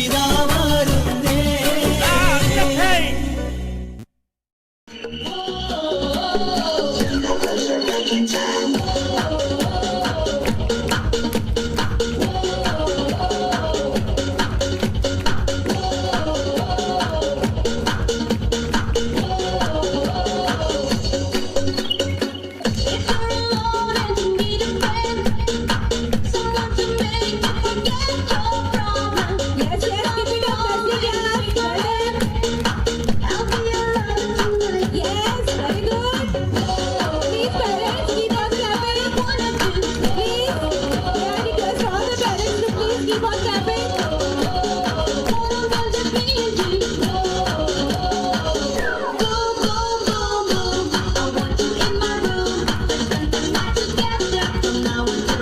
ഇതാ വരുന്നേ. Now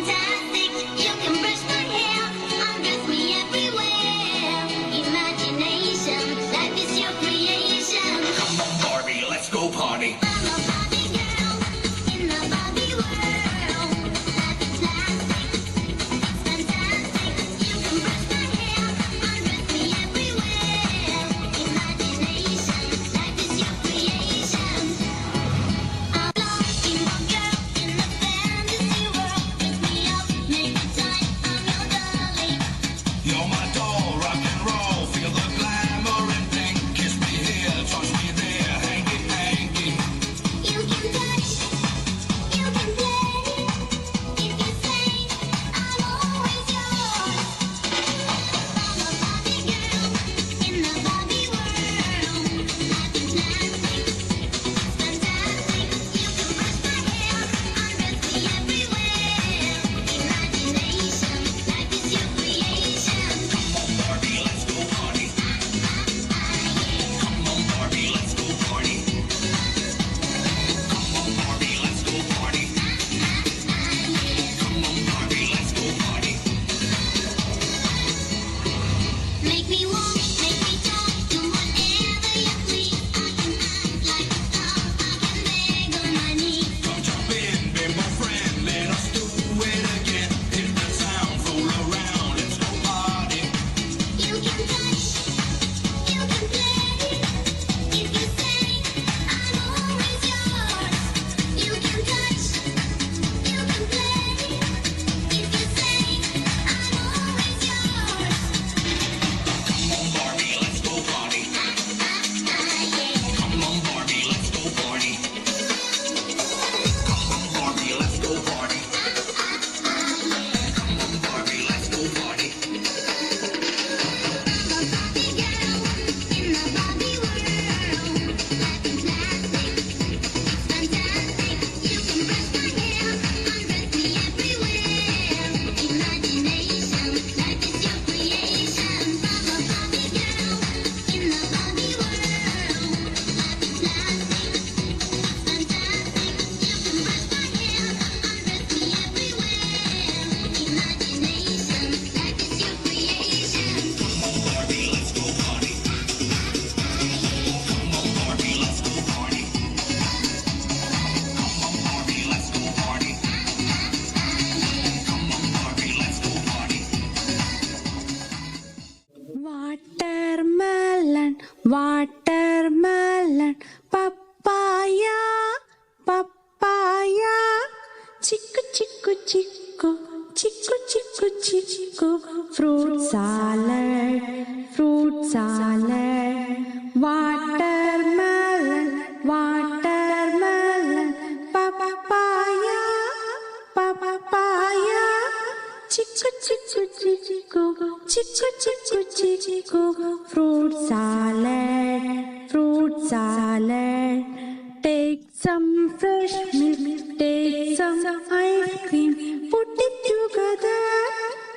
fantastic. You can brush my hair, undress me everywhere. Imagination, life is your creation. Come on, Barbie, let's go party. I'm a Barbie girl in the Barbie world. Life is plastic, it's fantastic. You can brush my hair, undress me everywhere. Imagination, life is your creation. I'm lost in my girl in the fantasy world. Dress me up, make it tight, I'm your darling. You're my doll, rock and roll. Feel the glamour and pink. Kiss me here, touch me there. Hanky, hanky. You can touch, you can play. If you say I'm always yours. I'm a Barbie girl in the Barbie world. Life is plastic, it's fantastic. You can brush my hair, undress me everywhere. Imagination, life is your creation. Come on, Barbie, let's go party. Come on, Barbie, let's go party. Come on, Barbie, let's go party. Come on, Barbie, let's go party. Make me walk, make me talk, do whatever you please. I can act like a star, I can beg on my knees. Come jump in, be my friend. Let us do it again. Hit the sound, roll around, let's go party. You can touch, you can play. If you say I'm always yours. You can touch, you can play. If you say I'm always yours. Come on, Barbie, let's go party. Come on, Barbie, let's go party. Come on, Barbie, let's go party. Come on, Barbie, let's go party. Barbie girl in the Barbie world. Life is plastic, it's fantastic. You can brush my hair, undress me everywhere. Imagination, life is your creation. I'm a Barbie girl in the Barbie world. Life is plastic, it's fantastic. You can brush my hair, undress me everywhere. Imagination, life is your creation. Come on, Barbie, let's go party. Come on, Barbie, let's go party. Come on, Barbie, let's go party. Come on, Barbie, let's go party. Watermelon, watermelon, papaya, papaya, chiku chiku chiku, chiku chiku chiku, fruit salad, fruit salad, watermelon, watermelon, papaya, papaya. Chiku chiku chiku, chiku chiku chiku, fruit salad, fruit salad. Take some fresh milk, take some ice cream, put it together,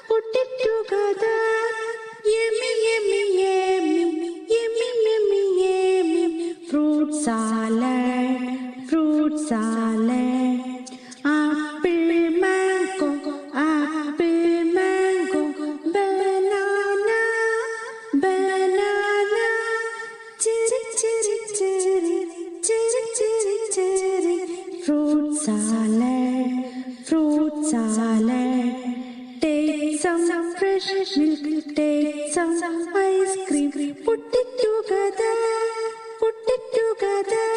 put it together. Yummy, yummy, yummy, yummy, yummy, yummy. Fruit salad, fruit salad. Apple, mango, apple, mango, banana, banana. Cherry, cherry, cherry, cherry, cherry, cherry. Fruit salad, fruit salad. Take some fresh milk, take some ice cream, put it together, put it together.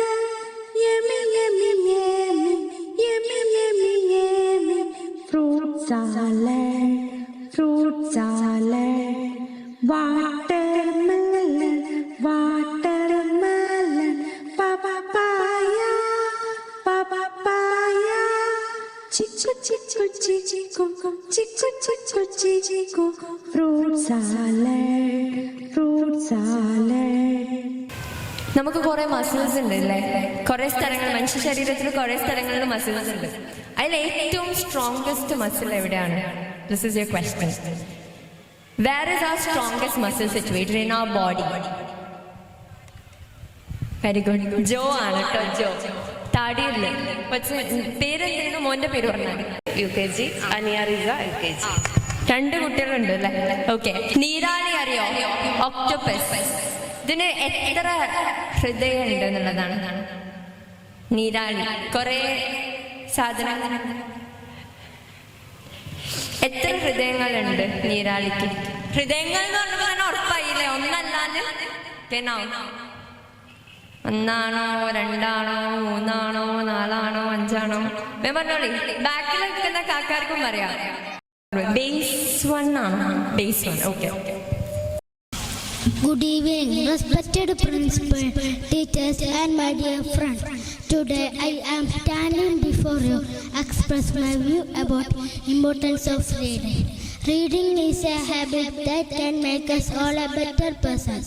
Yummy, yummy, yummy, yummy, yummy, yummy. Fruit salad, fruit salad. Watermelon, watermelon, papaya, papaya. Chiku chiku chiku, chiku chiku chiku, fruit salad, fruit salad. നമുക്ക് കുറെ muscles ഉണ്ട് അല്ലേ? കുറെ സ്ഥലങ്ങൾ, മനുഷ്യ ശരീരത്തിൽ കുറെ സ്ഥലങ്ങളിൽ മസിൽസ് ഉണ്ട്. അതിൽ ഏറ്റവും സ്ട്രോങ്ഗസ്റ്റ് മസിൽ എവിടെയാണ്? This is your question. Where is our strongest muscle situated in our body? Very good. Jaw ആണ് കേട്ടോ, ജോ. താടിയില്ലേ? പേരെന്തായിരുന്നു? മോന്റെ പേര് പറഞ്ഞാൽ UKG, Ania Riza LKG. 2 കുട്ടികളുണ്ട് അല്ലേ? ഓക്കെ. നീരാളി അറിയോ? ഒക്ടോപ്പസ്. ഇതിന് എത്ര ഹൃദയം ഉണ്ട് എന്നുള്ളതാണ്. നീരാളി കുറെ സാധനങ്ങൾ. എത്ര ഹൃദയങ്ങളുണ്ട് നീരാളിക്ക്? ഹൃദയങ്ങൾ എന്ന് പറഞ്ഞാൽ ഉറപ്പായില്ലേ? ഒന്നല്ലാന്ന് പിന്നെ 1 ആണോ 2 ആണോ 3 ആണോ 4 ആണോ 5 ആണോ? പറഞ്ഞോളി. ബാക്കിൽ നിൽക്കുന്ന കാക്കാർക്കും പറയാം. ബേസ് 1 ആണോ? Base 1. Okay. Good evening, respected principal, teachers and my dear friends. Today I am standing before you express my view about importance of reading. Reading is a habit that can make us all a better person.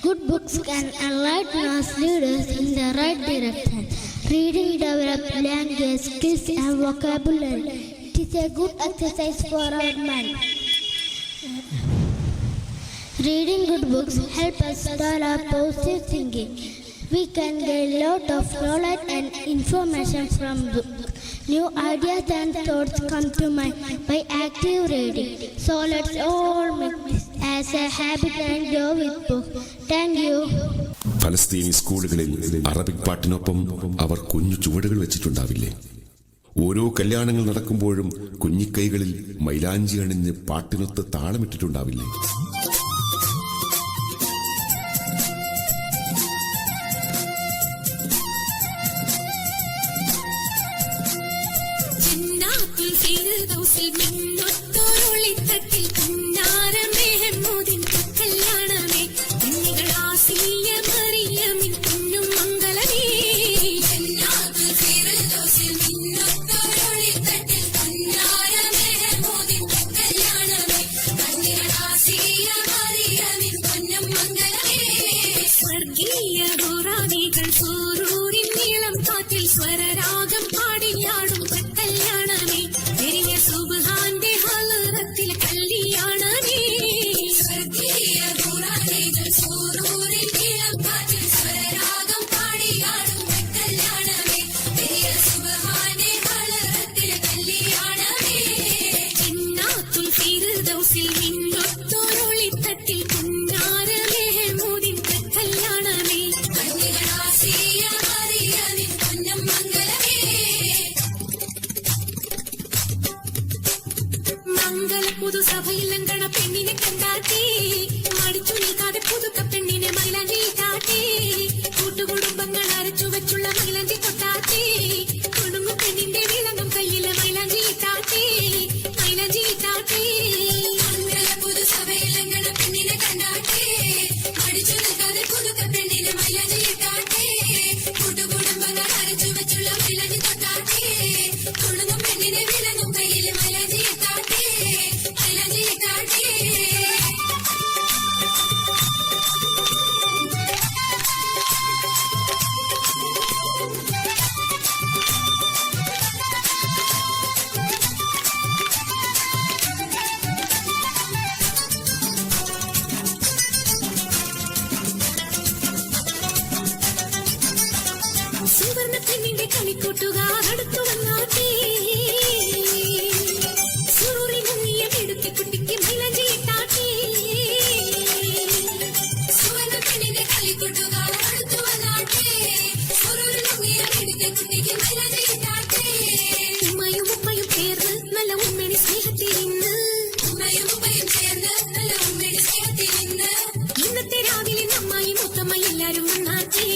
Good books can enlighten us, lead us in the right direction. Reading develops language, skills and vocabulary. It is a good exercise for our mind. Reading good books help us develop positive thinking. We can get a lot of knowledge and information from books. New ideas and thoughts come to mind by active reading. So let's all make this as a habit and go with books. Thank you. ഫലസ്തീനി സ്കൂളുകളിൽ Arabic പാട്ടിനൊപ്പം അവർ കുഞ്ഞു ചുവടുകൾ വെച്ചിട്ടുണ്ടാവില്ലേ? ഓരോ കല്യാണങ്ങൾ നടക്കുമ്പോഴും കുഞ്ഞിക്കൈകളിൽ മൈലാഞ്ചി അണിഞ്ഞ് പാട്ടിനൊത്ത് താളമിട്ടിട്ടുണ്ടാവില്ലേ? സ്വരരാഗം പാടിയാടും കല്യാണമേ, പെരിയ സുബ്ഹാന്റെ ഹലറത്തിൽ കല്യാണമേ. സ്വർഗീയ ഖുർആനിൽ സൂറൂരിൽ ഇളം കാറ്റിൽ സ്വരരാഗം പാടിയാടും കല്യാണമേ, പെരിയ സുബ്ഹാന്റെ ഹലറത്തിൽ കല്യാണമേ. ജന്നാത്തുൽ ഫിർദൗസിൽ മിന്നൊത്തൊരൊളിത്തട്ടിൽ പുന്നാര മെഹമൂദിൻ കല്യാണമേ, കന്യകളാസിയ മറിയമിൻ പൊന്നം മംഗലമേ. മംഗല പുതുസഭയിൽ ലങ്കണ പെണ്ണിനെ കണ്ടാട്ടേ, മടിച്ചു നിൽക്കാതെ പുതുക്ക പെണ്ണിനെ മൈലാഞ്ചി താട്ടേ, കൂട്ടുകുടുംബങ്ങൾ അരച്ചു വെച്ചുള്ള മൈലാഞ്ചി കൊട്ടാട്ടേ, കുടുംബ പെണ്ണിന്റെ വിളങ്ങും കയ്യിലെ മൈലാഞ്ചി താട്ടേ, മൈലാഞ്ചി താട്ടേ. മംഗല പുതുസഭയിൽ ലങ്കണ പെണ്ണിനെ കണ്ടാട്ടേ, മടിച്ചു നിൽക്കാതെ പുതുക്ക പെണ്ണിനെ മൈലാഞ്ചി താട്ടേ, കൂട്ടുകുടുംബങ്ങൾ അരച്ചു വെച്ചുള്ള മൈലാഞ്ചി കൊട്ടാട്ടേ, കുടുംബ പെണ്ണിന്റെ വിളങ്ങും കയ്യിലെ മൈലാഞ്ചി താട്ടേ, മൈലാഞ്ചി താട്ടേ. സുവർണ പെണ്ണിന്റെ കളിക്കൂട്ടുകാർ അടുത്തു വന്നാട്ടേ, സുറൂറിൽ മുങ്ങിയ എടുത്തി കുട്ടിക്ക് മൈലാഞ്ചി താട്ടേ. സുവർണ പെണ്ണിന്റെ കളിക്കൂട്ടുകാർ അടുത്തു വന്നാട്ടേ, സുറൂറിൽ മുങ്ങിയ എടുത്തി കുട്ടിക്ക് മൈലാഞ്ചി താട്ടേ. ഉമ്മയും ഉമ്മയും ചേർന്ന് നല്ല ഉമ്മയുടെ സ്നേഹത്തിൽ ഇന്ന്, ഉമ്മയും ഉമ്മയും ചേർന്ന് നല്ല ഉമ്മയുടെ സ്നേഹത്തിൽ ഇന്ന്, ഇന്നത്തെ രാവിലെ അമ്മായി മുത്തമ്മ എല്ലാരും വന്നാട്ടേ,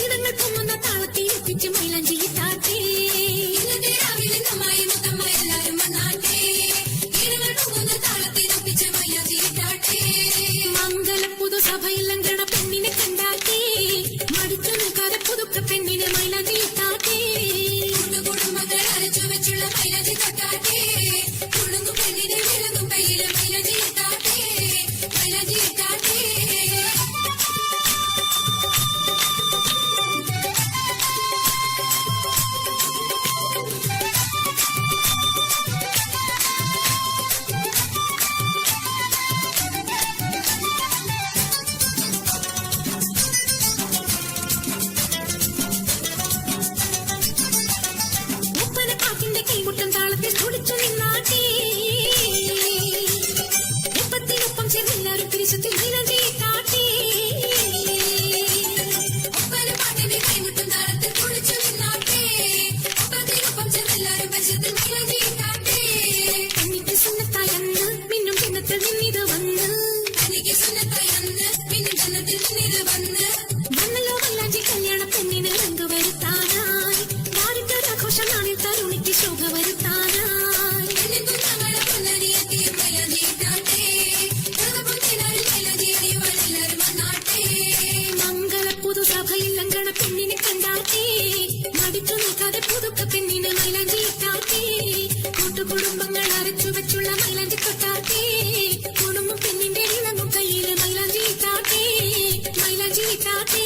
ഈണങ്ങൾ പൊങ്ങുന്ന താളത്തിൽ എത്തിച്ച് മൈലാഞ്ചി താട്ടേ. ഇന്നത്തെ രാവിലെ അമ്മായി മുത്തമ്മ എല്ലാരും വന്നാട്ടേ, ഈണങ്ങൾ പൊങ്ങുന്ന താളത്തിൽ എത്തിച്ച് മൈലാഞ്ചി താട്ടേ. മംഗല പുതുസഭയിൽ ലങ്കണ പെണ്ണിനെ കണ്ടാട്ടേ, മടിച്ചു നിൽക്കാതെ പുതുക്ക പെണ്ണിനെ മൈലാഞ്ചി താട്ടേ, കുടുംബങ്ങൾ അരച്ചു വെച്ചുള്ള മൈലാഞ്ചി തൊട്ടാട്ടേ, കുടുംബ പെണ്ണിനെ വിളങ്ങും കയ്യിലെ മൈലാഞ്ചി താട്ടേ, മൈലാഞ്ചി താട്ടേ. ദേശത്തിൽ മൈലാഞ്ചി കാട്ടി ഒപ്പന പാട്ടിന്റെ കൈമുട്ടും താളത്തിൽ കുളിച്ചു നിന്നാട്ടെ ഒപ്പത്തിനൊപ്പം ചെന്നെല്ലാരും പരിചയത്തിൽ മൈലാഞ്ചി കാട്ടി എനിക്ക് സുന്നത്തായി അന്ന് മിന്നും ചിന്നത്തിൽ നിന്നിത് വന്ന് എനിക്ക് സുന്നത്തായി അന്ന് മിന്നും ചിന്നത്തിൽ നിന്നിത് വന്ന് വന്നല്ലോ മൈലാഞ്ചി കല്യാണ പെണ്ണിന് രംഗ വരുത്താനായി ആഘോഷ നാളിൽ തരുണിക്ക് ശോഭ വരുത്താനായി മംഗള പുതുസഭയിൽ ലങ്കണ പെണ്ണിനെ കണ്ടാട്ടേ മടിച്ചു നിൽക്കാതെ പുതുക്ക പെണ്ണിന് മൈലാഞ്ചി ഇട്ടാട്ടേ കൂട്ടുകുടുംബങ്ങൾ അരച്ചു വെച്ചുള്ള മൈലാഞ്ചി കൊട്ടാട്ടേ കുടുംബം പെണ്ണിന്റെ ഇളങ്ങും കയ്യില് മൈലാഞ്ചി ഇട്ടാട്ടേ മൈലാഞ്ചി ഇട്ടാട്ടേ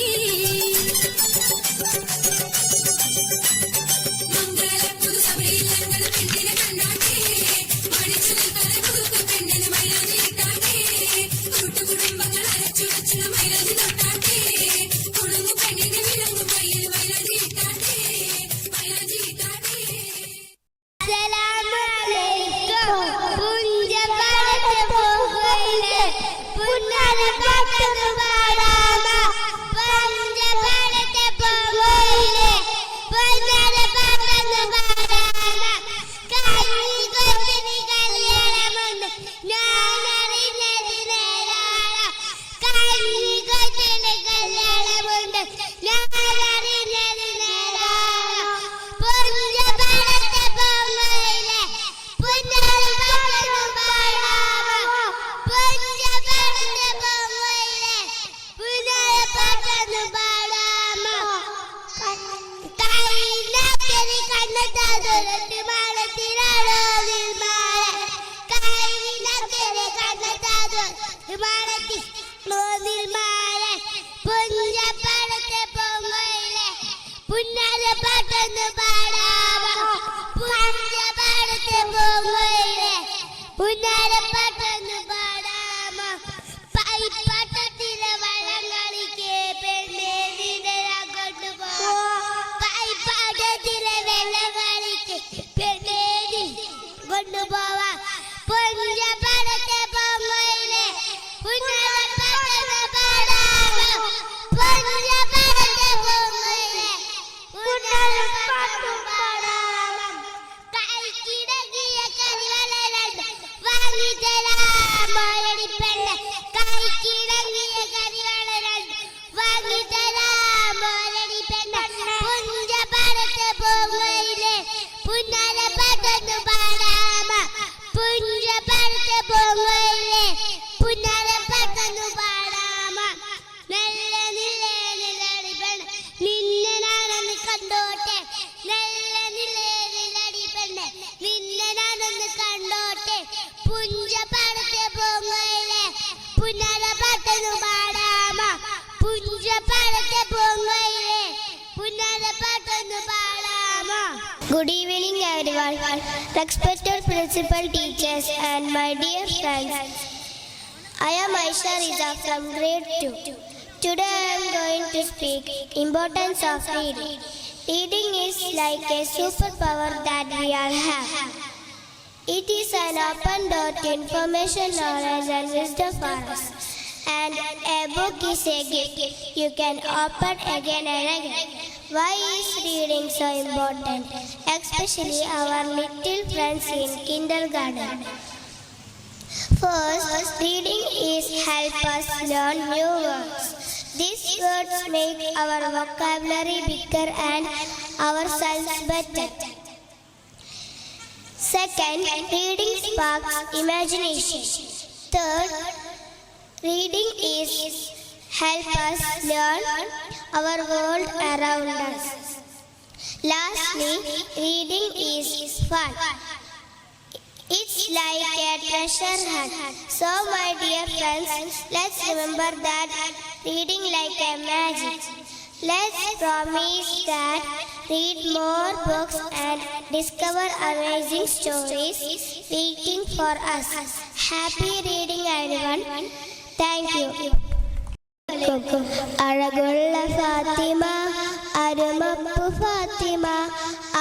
Good evening everyone, respected principal, teachers and my dear friends. I am Aisha Riza from grade 2. Today I am going to speak importance of reading. Reading is like a superpower that we all have. It is an open door to information, knowledge and wisdom for us. And a book is a gift you can open again and again. Why is reading so important? Especially our little friends in kindergarten. First, reading is help us learn new words. These words make our vocabulary bigger and ourselves better. Second, reading sparks imagination. Third, reading is help us learn our world around us. Lastly, reading is fun. It's like a treasure hunt. So my dear friends, let's remember that reading like a magic. Let's promise that read more books and discover amazing stories waiting for us. Happy reading everyone. Thank you. അഴകുള്ള ഫാത്തിമ അരുമപ്പു ഫാത്തിമ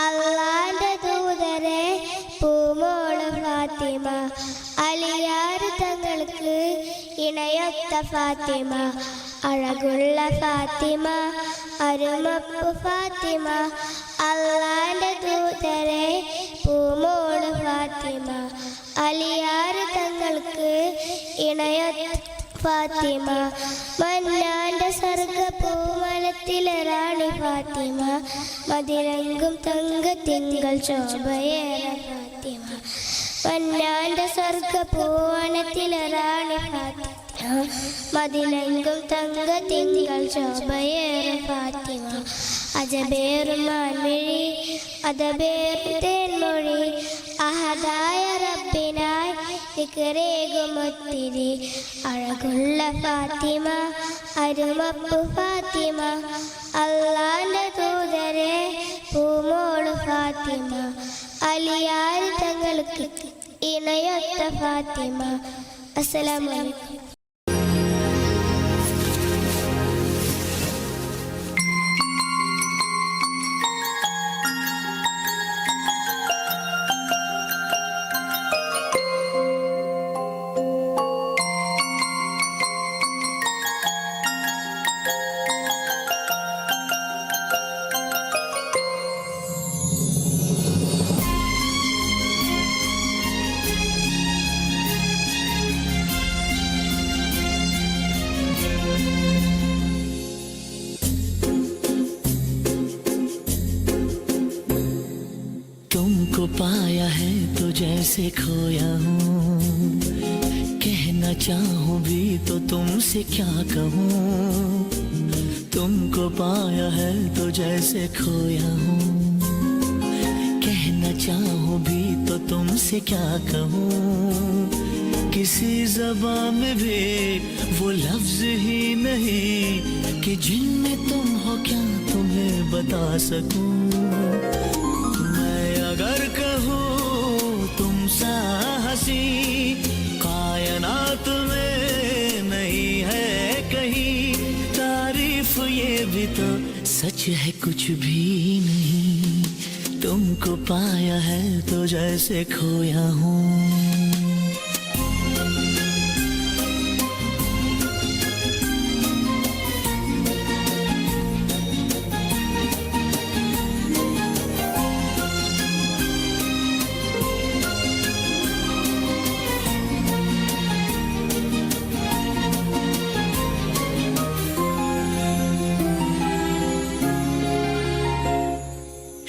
അള്ളാന്റെ ദൂതരെ പൂമോള് ഫാത്തിമ ഫാത്തിമ അലിയാർ തങ്ങൾക്ക് ഇണയൊത്ത ഫാത്തിമ അഴകുള്ള ഫാത്തിമ അരുമപ്പു ഫാത്തിമ അള്ളാന്റെ ദൂതരെ പൂമോള് ഫാത്തിമ അലിയാർ തങ്ങൾക്ക് ഇണയൊത്ത ഫാത്തിമ മന്നാന്റെ സർഗ പൂമലത്തിലെ റാണി ഫാത്തിമ മതിരങ്കും തങ്ക തിങ്കൾ ശോഭയേറെ ഫാത്തിമ മന്നാന്റെ സ്വർഗ പൂവനത്തിലെ റാണി ഫാത്തിമ മതിലങ്കും തങ്ക തിങ്കൾ ശോഭയേറെ ഫാത്തിമ അജബേറും മാൻമിഴി അതബേറും തേൻമൊഴി അഹദായ റബ്ബിനായി ദിക്റേകുമൊത്തിരി അഴകുള്ള ഫാത്തിമ അരുമപ്പു ഫാത്തിമ അള്ളാന്റെ ദൂതരെ പൂമോള് ഫാത്തിമ അലിയാർ തങ്ങൾക്ക് ഇണയൊത്ത ഫാത്തിമ. അസ്സലാമു അലൈക്കും. तुमको पाया है तो जैसे खोया हूँ, कहना चाहूँ भी तो तुमसे क्या कहूँ। तुमको पाया है तो जैसे खोया हूँ, कहना चाहूँ भी तो तुमसे क्या कहूँ। किसी ज़बान में भी वो लफ्ज़ ही नहीं कि जिनमें तुम हो क्या तुम्हें बता सकूँ। अगर कहूँ तुम सा हंसी कायनात में नहीं है कहीं, तारीफ ये भी तो सच है कुछ भी नहीं। तुमको पाया है तो जैसे खोया हूँ।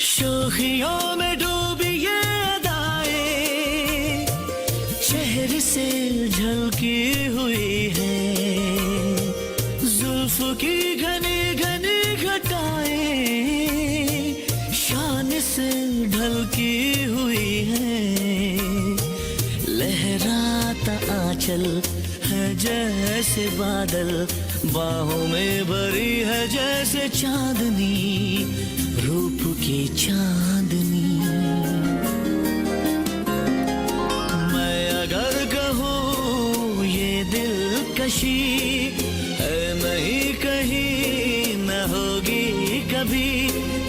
शोखियों में डूबी ये अदाएं चेहरे से झलकी हुई है, जुल्फ की घनी घनी घटाएं शान से ढलकी हुई है। लहराता आंचल है जैसे बादल, बाहों में भरी है जैसे चांदनी, रूप की चांदनी। मैं अगर कहूँ ये दिलकशी है नहीं कहीं न होगी कभी,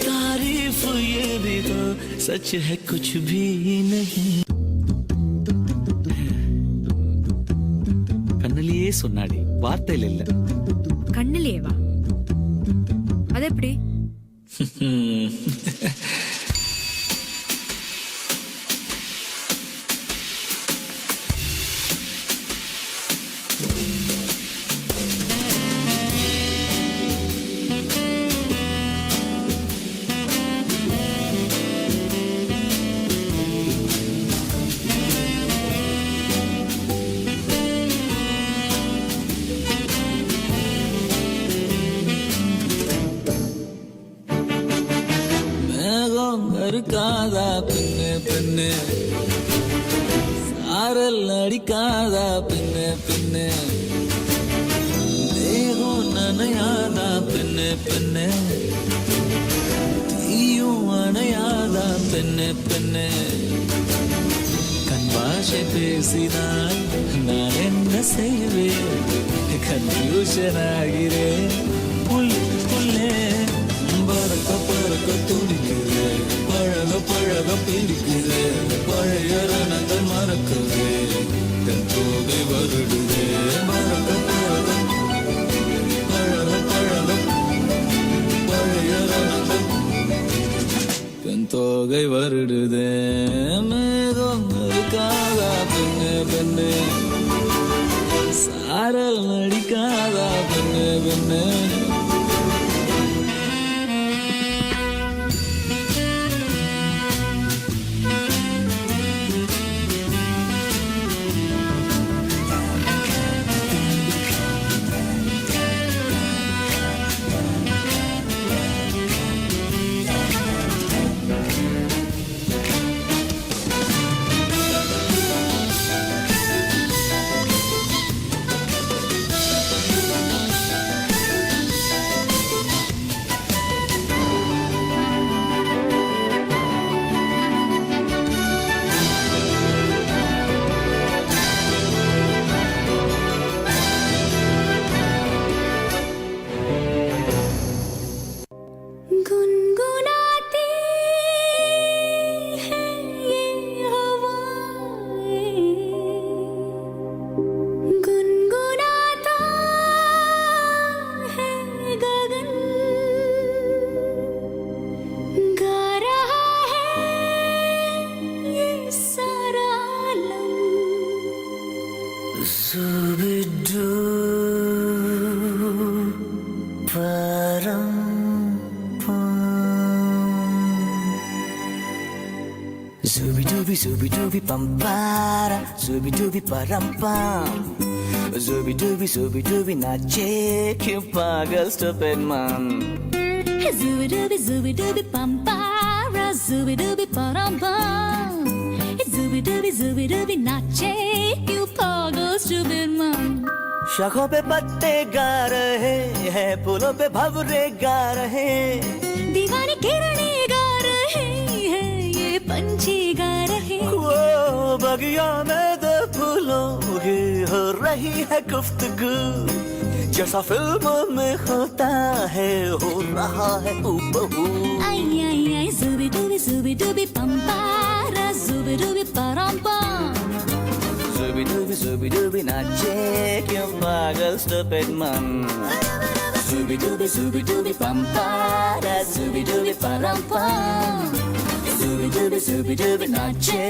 तारीफ ये भी तो सच है कुछ भी नहीं। கண்ணிலேயே சொன்னாடி, வார்த்தையில இல்ல. கண்ணிலேவா? அது எப்படி? அடிக்காதா பின்ன பின்ன சாரல் அடிக்காதா பின்ன பின்ன தேகம் நனையாதா பின்ன பின்ன தீயும் அணையாதா பின்ன பின்ன கண் பாஷை பேசினால் நான் என்ன செய்வேன், கன்ஃபியூஷன் ஆகிறேன். புல்லே பறக்க பறக்க துடிக்கிறேன், பழக பழக பழக பிடிக்குதே பழைய ரணங்கள் மறக்குதே தென் தோகை வருடுதே மறக்க பழக பழக பழைய ரணங்கள் தென் தோகை வருடுதே மேகம் இருக்காதா பெண்ணே பெண்ணே சாரல் நடிக்காதா பெண்ணே பெண்ணே Zooby dooby pampara, zooby dooby parampam. Zooby dooby nache kyun pagal stupid man. Zooby dooby pampara, zooby dooby parampam. Zooby dooby nache kyun pagal stupid man. शाखों पे पत्ते गा रहे हैं, फूलों पे भंवरे गा रहे, दीवाने किरणे गा रहे हैं, ये पंछी गा रहे। वो बगिया में दो फूलों की हो रही है गुफ्तगू, जैसा फिल्मों में होता है हो रहा है हूबहू। आई आई आई zooby dooby pampara, zooby dooby parampam. Zooby dooby nache kyun pagal stupid man. Zooby dooby pampara, zooby dooby parampam. Zooby dooby nache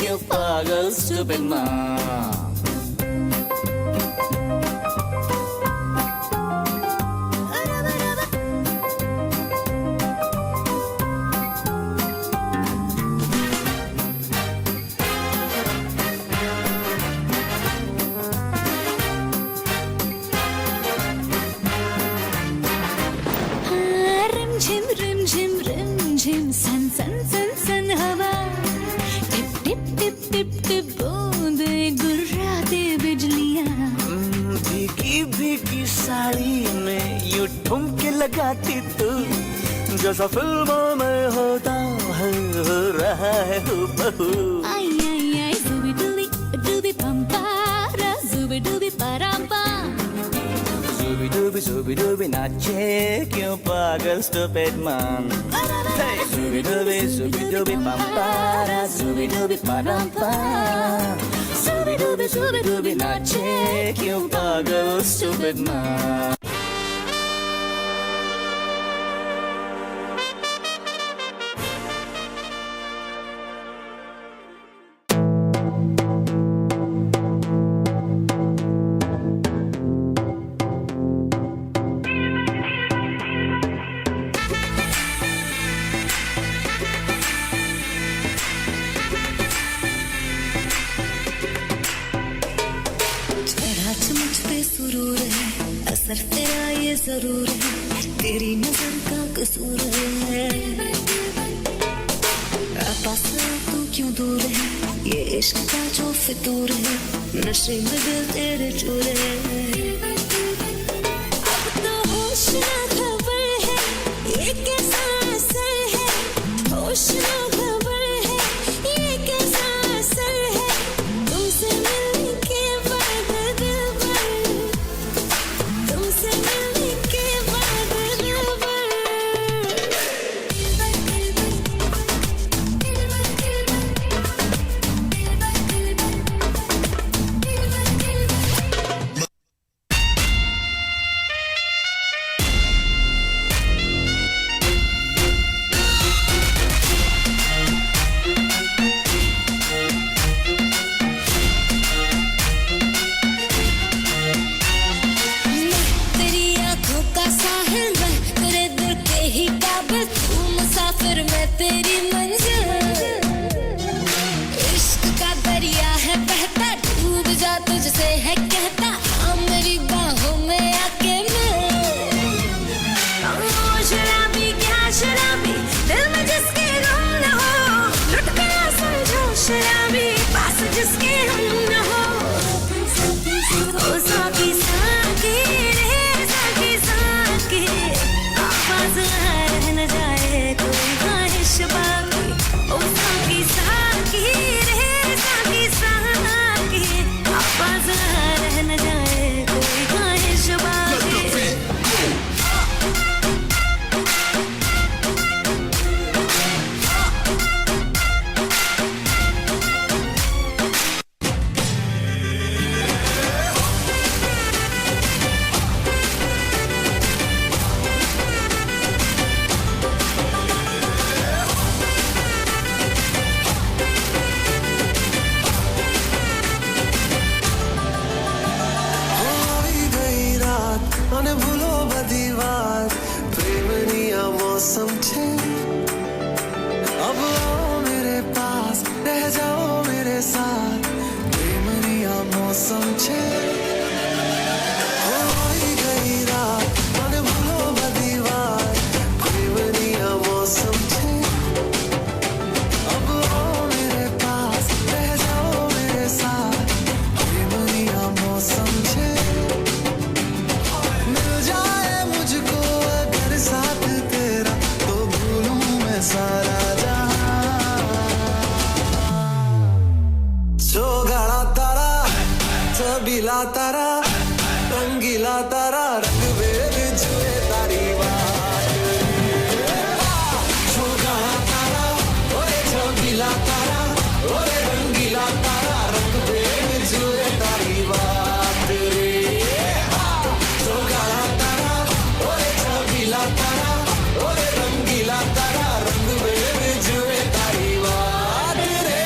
kyun pagal stupid man. सन सन सन सन हवा, tip tip tip tip tip बूंदे गुर्राते बिजलियां। भीगी भीगी साड़ी में यूं ठुमके लगाती तू, जैसा फिल्मों में होता है हो रहा है हूबहू। आई आई आई zooby dooby pampara, zooby dooby parampam. Zooby dooby nache kyun pagal stupid man. Zooby dooby pampara, zooby dooby parampam. Zooby dooby nache kyun pagal stupid man. असर तेरा ये जरूर है, तेरी नजर का कसूर है। पास तू क्यों दूर है, ये इश्क का जो फितूर है, नशे में दिल तेरे चूर है। अब तो होश ना खबर है, ये कैसा असर है, होश ना खबर है, ये कैसा असर है, तुमसे मिलने के बाद दिल भर, तुमसे मिलने के बाद दिल भर। रंगीला तारा रंग वेद जुए तारी बात तारा ओरे रंगीला तारा ओरे रंगीला तारा रंग वेद जुए तारी बात रे तारा ओरे रंगीला तारा ओरे रंगीला तारा रंग वेद जुए तारी बात रे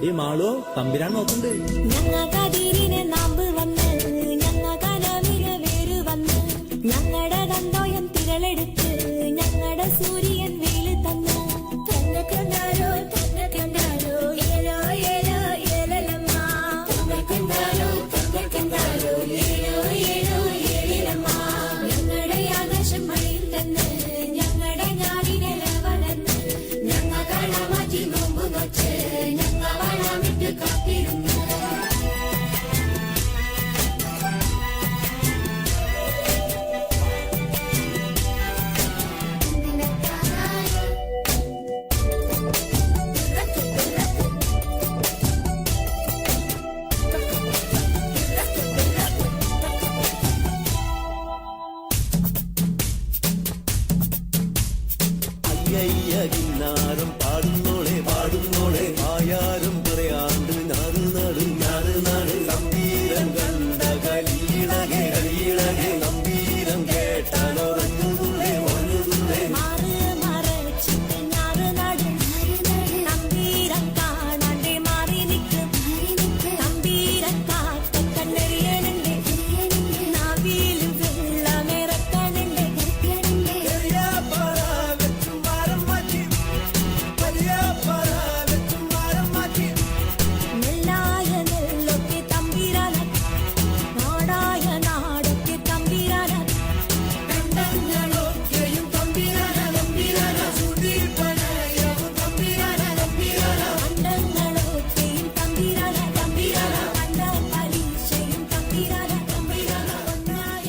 ഈ മാളോ തമ്പിരാൻ നോക്കണ്ട്. ഞങ്ങ കതിരിനെ നാമ്പ് വന്ന് ഞങ്ങ കനവിന് വേര് വന്ന് ഞങ്ങളുടെ തന്തോയം തിരളെടുത്ത് ഞങ്ങളുടെ സൂര്യൻ വെയില് തന്നു. തന്നെ കണ്ടാലോ ഏലോ ഏലോ ഏലലമ്മ. തന്നെ കണ്ടാലോ ഏലോ ഏലോ ഏലലമ്മ. ഞങ്ങളുടെ ആകാശം മഴയിൽ തന്നെ ഞങ്ങളുടെ ഞാനിനെ വളർന്ന് ഞങ്ങ കളമാറ്റി നോമ്പ് നോച്ച് ഞങ്ങ വളമിട്ട് കാത്തിരുന്നു. കിന്നാരം പാടുന്നോളെ ആയാരും പറയാണ്ട് നാട് ഗംഭീരം കണ്ട കളിയിളകെ ഗംഭീരം കേട്ടാലോ ഒന്നുതുള്ളേ മാറ് മറച്ചിട്ട് ഞാറ് നടും തമ്പീരം കാണാണ്ട് മാറി നിൽക്കും. തമ്പീരം കാത്ത കണ്ണെറിയനുണ്ട് നാവിലും വെള്ളമിറക്കനുണ്ട്. നെല്ലായ നെല്ലൊക്കെ തമ്പീരാന നാടായ നാടൊക്കെ തമ്പീരാന. കണ്ടങ്ങളൊക്കെയും തമ്പീരാന ചുണ്ടിപ്പനയവും തമ്പീരാന കണ്ടങ്ങളൊക്കെയും തമ്പീരാന കണ്ട പരീക്ഷയും തമ്പീരാന ഒന്നായ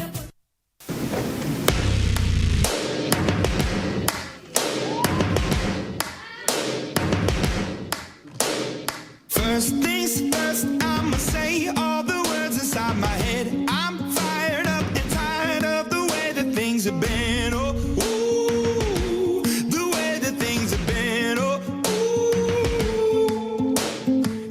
First things first, I'ma say all the words inside my head. I'm fired up and tired of the way that things have been. Oh, ooh, the way that things have been. Oh, ooh.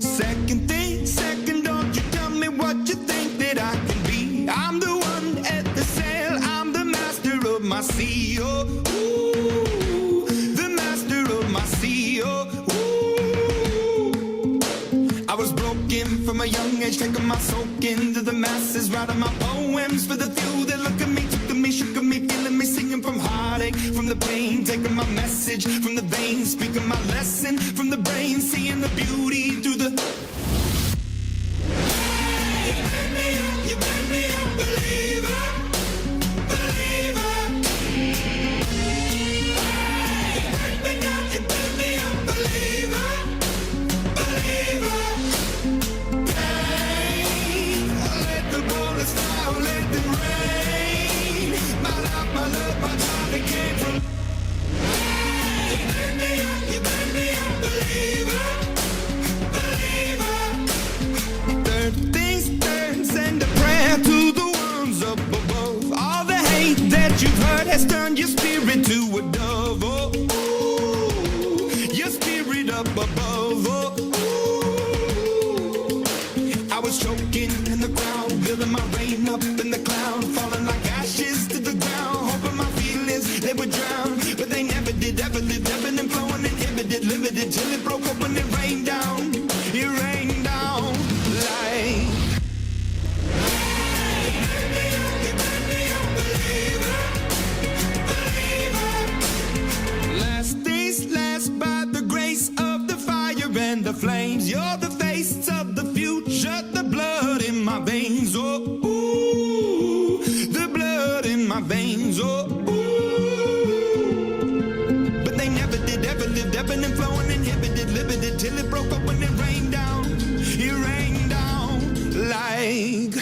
Second thing, second, don't you tell me what you think that I can be. I'm the one at the sail, I'm the master of my sea. Oh, ooh, the master of my sea. Oh, I was broken from a young age, taking my soak into the masses, writing my poems for the few that look at me, took at me, shook at me, feeling me, singing from heartache, from the pain, taking my message from the veins, speaking my lesson from the brain, seeing the beauty through the. You made me a believer, believer. You made me a believer, believer. Let the bullets fly, let them rain. My life, my love, my time, it came from. You made me a believer, believer. Third things third, send a prayer to the ones up above. All the hate that you've heard has turned your spirit to a dove. Oh, ooh, your spirit up above. Oh, ooh. I was choking in the ground, building my rain up in the cloud, falling like ashes to the ground, hoping my feelings they would drown, but they never did. Ever lived, ebbing and flowing, inhibited, limited, till it broke up and it rained down. It rained down like. Last days last by the grace of the fire and the flames. You're the face of the future, the blood in my veins. Oh, ooh, the blood in my veins. Oh, ooh. But they never did, ever lived, ebbing and flowing, inhibited, limited, till it broke up when it rained down. It rained down like.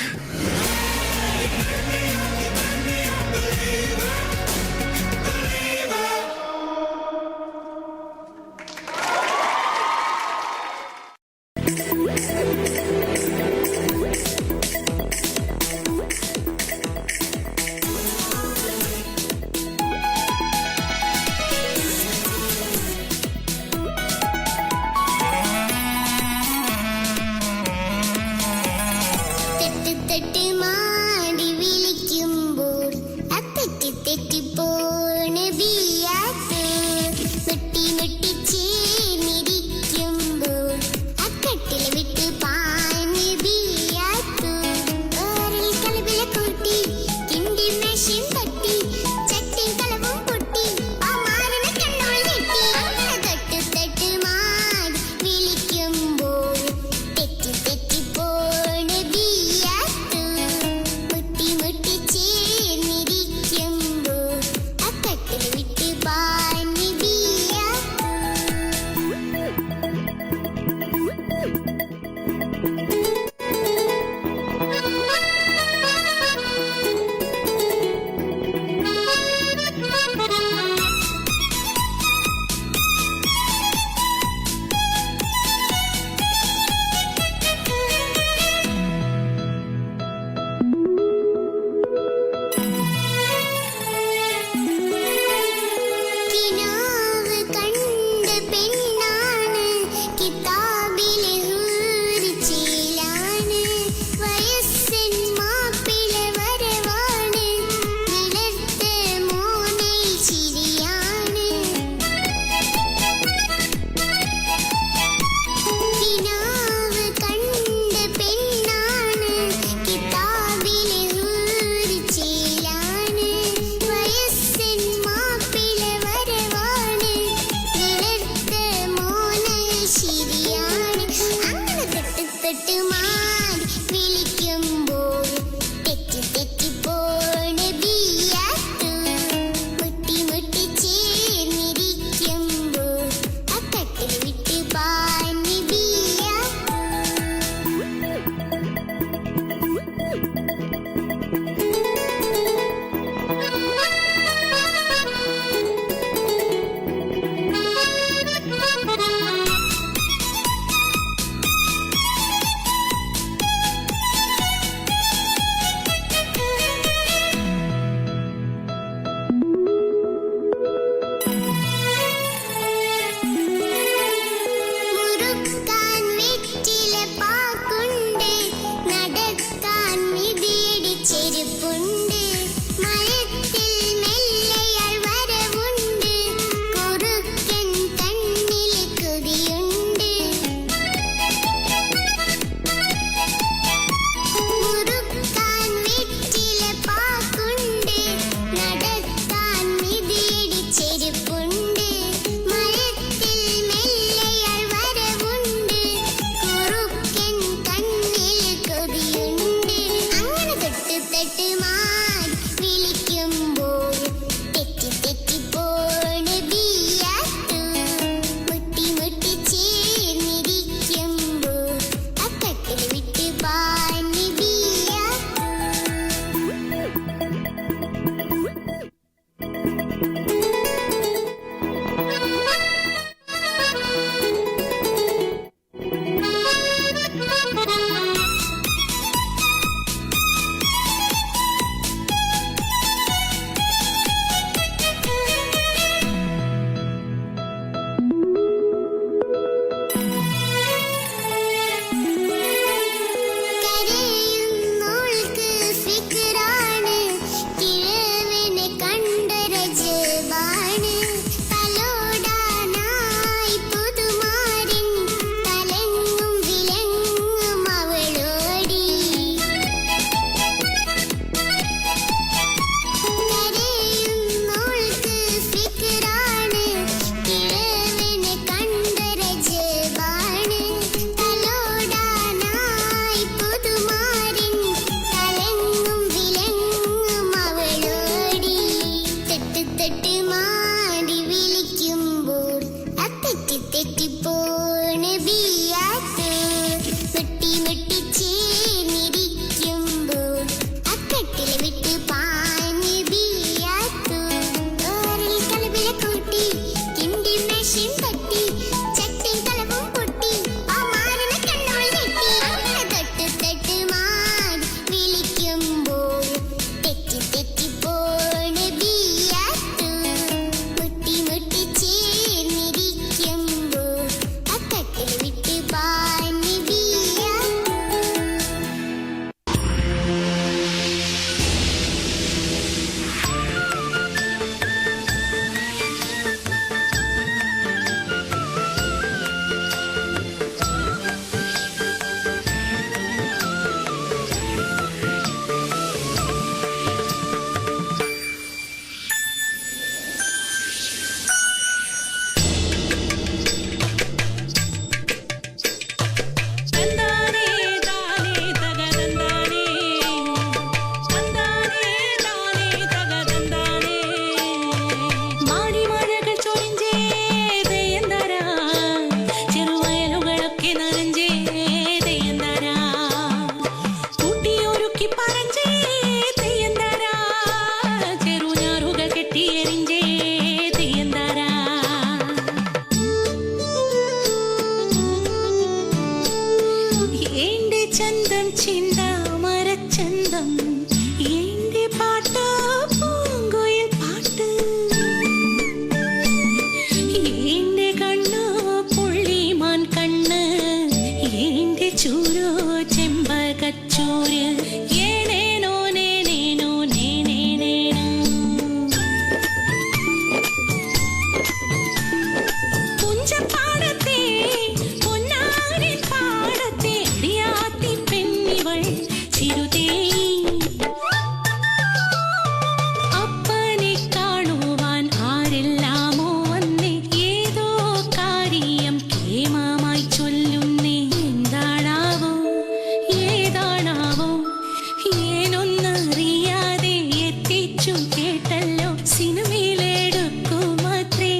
കഴിഞ്ഞല്ലോ സിനിമയിലെടുക്കുമത്രേ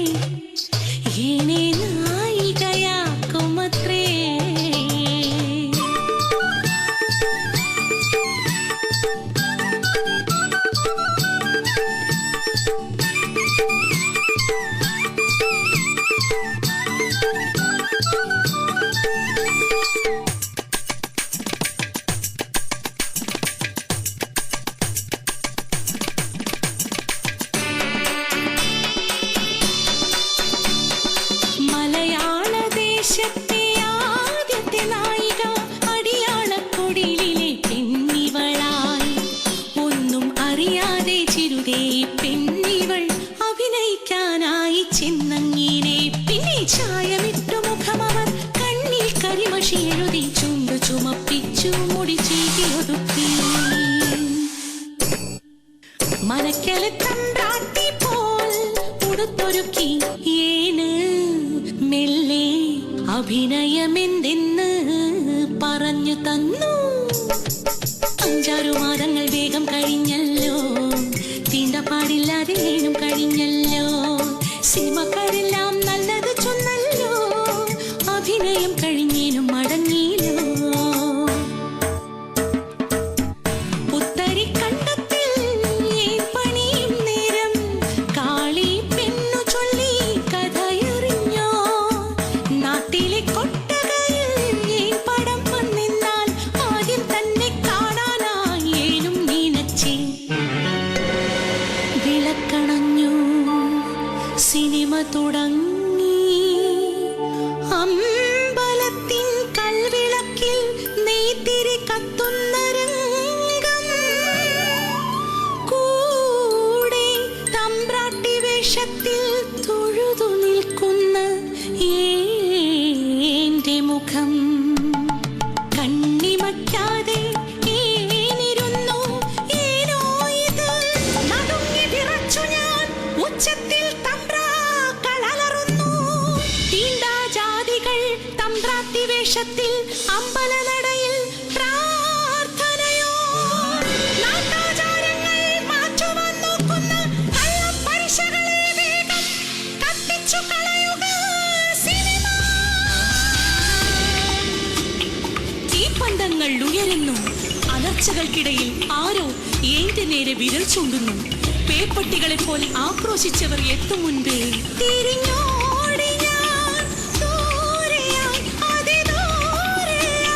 ഏനെ നായികയാക്കുമത്രേ മലയാളദേശത്തെ ആദ്യത്തെ നായിക അടിയാളക്കൊടിയിലെ പെണ്ണിവളായി ഒന്നും അറിയാതെ ചിരുതേ പെണ്ണിവൾ അഭിനയിക്കാനായി ചെന്നങ്ങിനെ പിന്നെ ചായമിട്ടു മുഖമവർ കണ്ണിൽ കരിമഷി എഴുതി ചുണ്ടു ചുമപ്പിച്ചു മുടി ചീകി ഒതുക്കി മനക്കല് തമ്പ്രാട്ടി പോൽ ഉടുത്തൊരുക്കി ഏന് മെല്ലെ അഭിനയമെന്തെന്ന് പറഞ്ഞു തന്നു 5-6 മാസങ്ങൾ വേഗം കഴിഞ്ഞല്ലോ തീണ്ടപ്പാടില്ലാതെ ഏനും കഴിഞ്ഞല്ലോ സിനിമക്കാരെല്ലാം നല്ലത് ചൊന്നല്ലോ അഭിനയം കഴിഞ്ഞേനും മടങ്ങിയില്ലോ പുത്തരിക്കണ്ടത്തിൽ ഏൻ പണിയും നേരം കാളി പെണ്ണു ചൊല്ലി കഥയറിഞ്ഞോ നാട്ടിലെ കൊട്ടകയിൽ ഏൻ പടം വന്നിന്നാൽ ആദ്യം തന്നെ കാണാനായി ഏനും നീനച്ചേ വിളക്കണഞ്ഞു സിനിമ തുടങ്ങി അമ്പലത്തിൻ കൽവിളക്കിൽ നെയ്ത്തിരി കത്തുന്ന രംഗം കൂടെ തമ്പ്രാട്ടി വേഷത്തിൽ തൊഴുതു നിൽക്കുന്ന ഏന്റെ മുഖം കണ്ണിമയ്ക്കാതെ ഏനിരുന്നു ഏനോ ഇത് നടുങ്ങി വിറച്ചു ഞാൻ ഉച്ചത്തിൽ തമ്പ്രാക്കൾ അലറുന്നു തീണ്ടാജാതികൾ തമ്പ്രാട്ടി വേഷത്തിൽ അമ്പലനടയിൽ പ്രാർത്ഥനയോ നാട്ടാചാരങ്ങൾ മാറ്റുവാൻ നോക്കുന്ന കള്ളപ്പരിശകളെ വേഗം കത്തിച്ചു കളയുക സിനിമ തീപ്പന്തങ്ങൾ ഉയരുന്നു അലർച്ചകൾക്കിടയിൽ ആരോ ഏന്റെ നേരെ വിരൽ ചൂണ്ടുന്നു പേപ്പട്ടികളെ പോലെ ആക്രോശിച്ചവർ എത്തും മുൻപേ തിരിഞ്ഞോടി ഞാൻ ദൂരെയായി അതിദൂരെയായി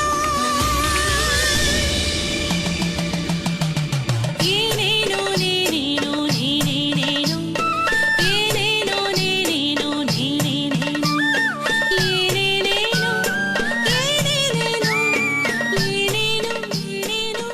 ഏനേനോ നേനേനോ നേനേനേനോ ഏനേനോ നേനേനോ നേനേനേനോ ഏനേനേനോ ഏനേനേനോ ഏനേനോ ഏനേനോ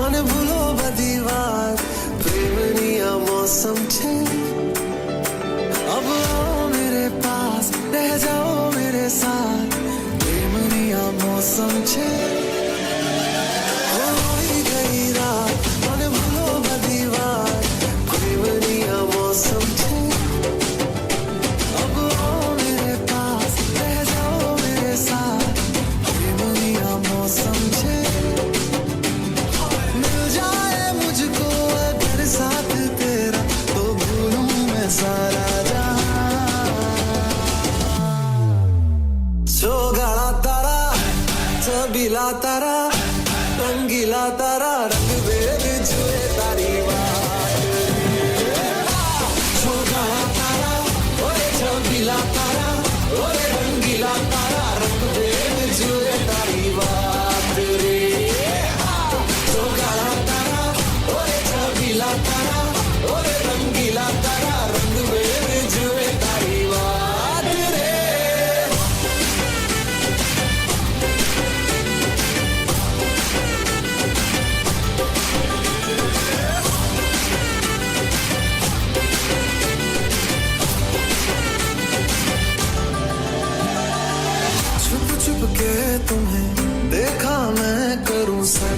અને ભૂલો બધી વાત પ્રેમની આ મૌસમ છે अब आओ मेरे पास रह जाओ मेरे साथ प्रेमनी आ मौसम છે હોઈ ગઈ રાત અને ભૂલો બધી વાત પ્રેમની આ મૌસમ છે अब आओ मेरे पास रह जाओ मेरे साथ प्रेमनी आ मौसम છે मिल जाए मुझको अगर साथ तेरा तो भूलूं मैं सारा जहां सोगड़ा तारा छबीला तारा रंगीला तारा रंग बेद जुए तारी बात सोगड़ा तारा ओए छबीला तारा ओए रंगीला तारा रंग बेद जुए तारी बात रे सोगड़ा तारा ओए छबीला तारा ओए रंगीला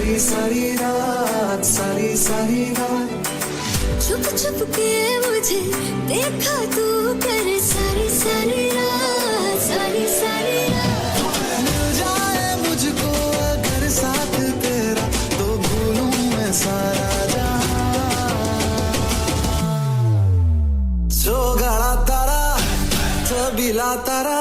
सारी सारी रात, सारी सारी रात। छुप छुप के मुझे देखा तू कर सारी सारी रात, सारी सारी रात। मिल जाए मुझको अगर साथ तेरा तो भूलूं मैं सारा जहां। जो गड़ा तारा, छबीला तारा,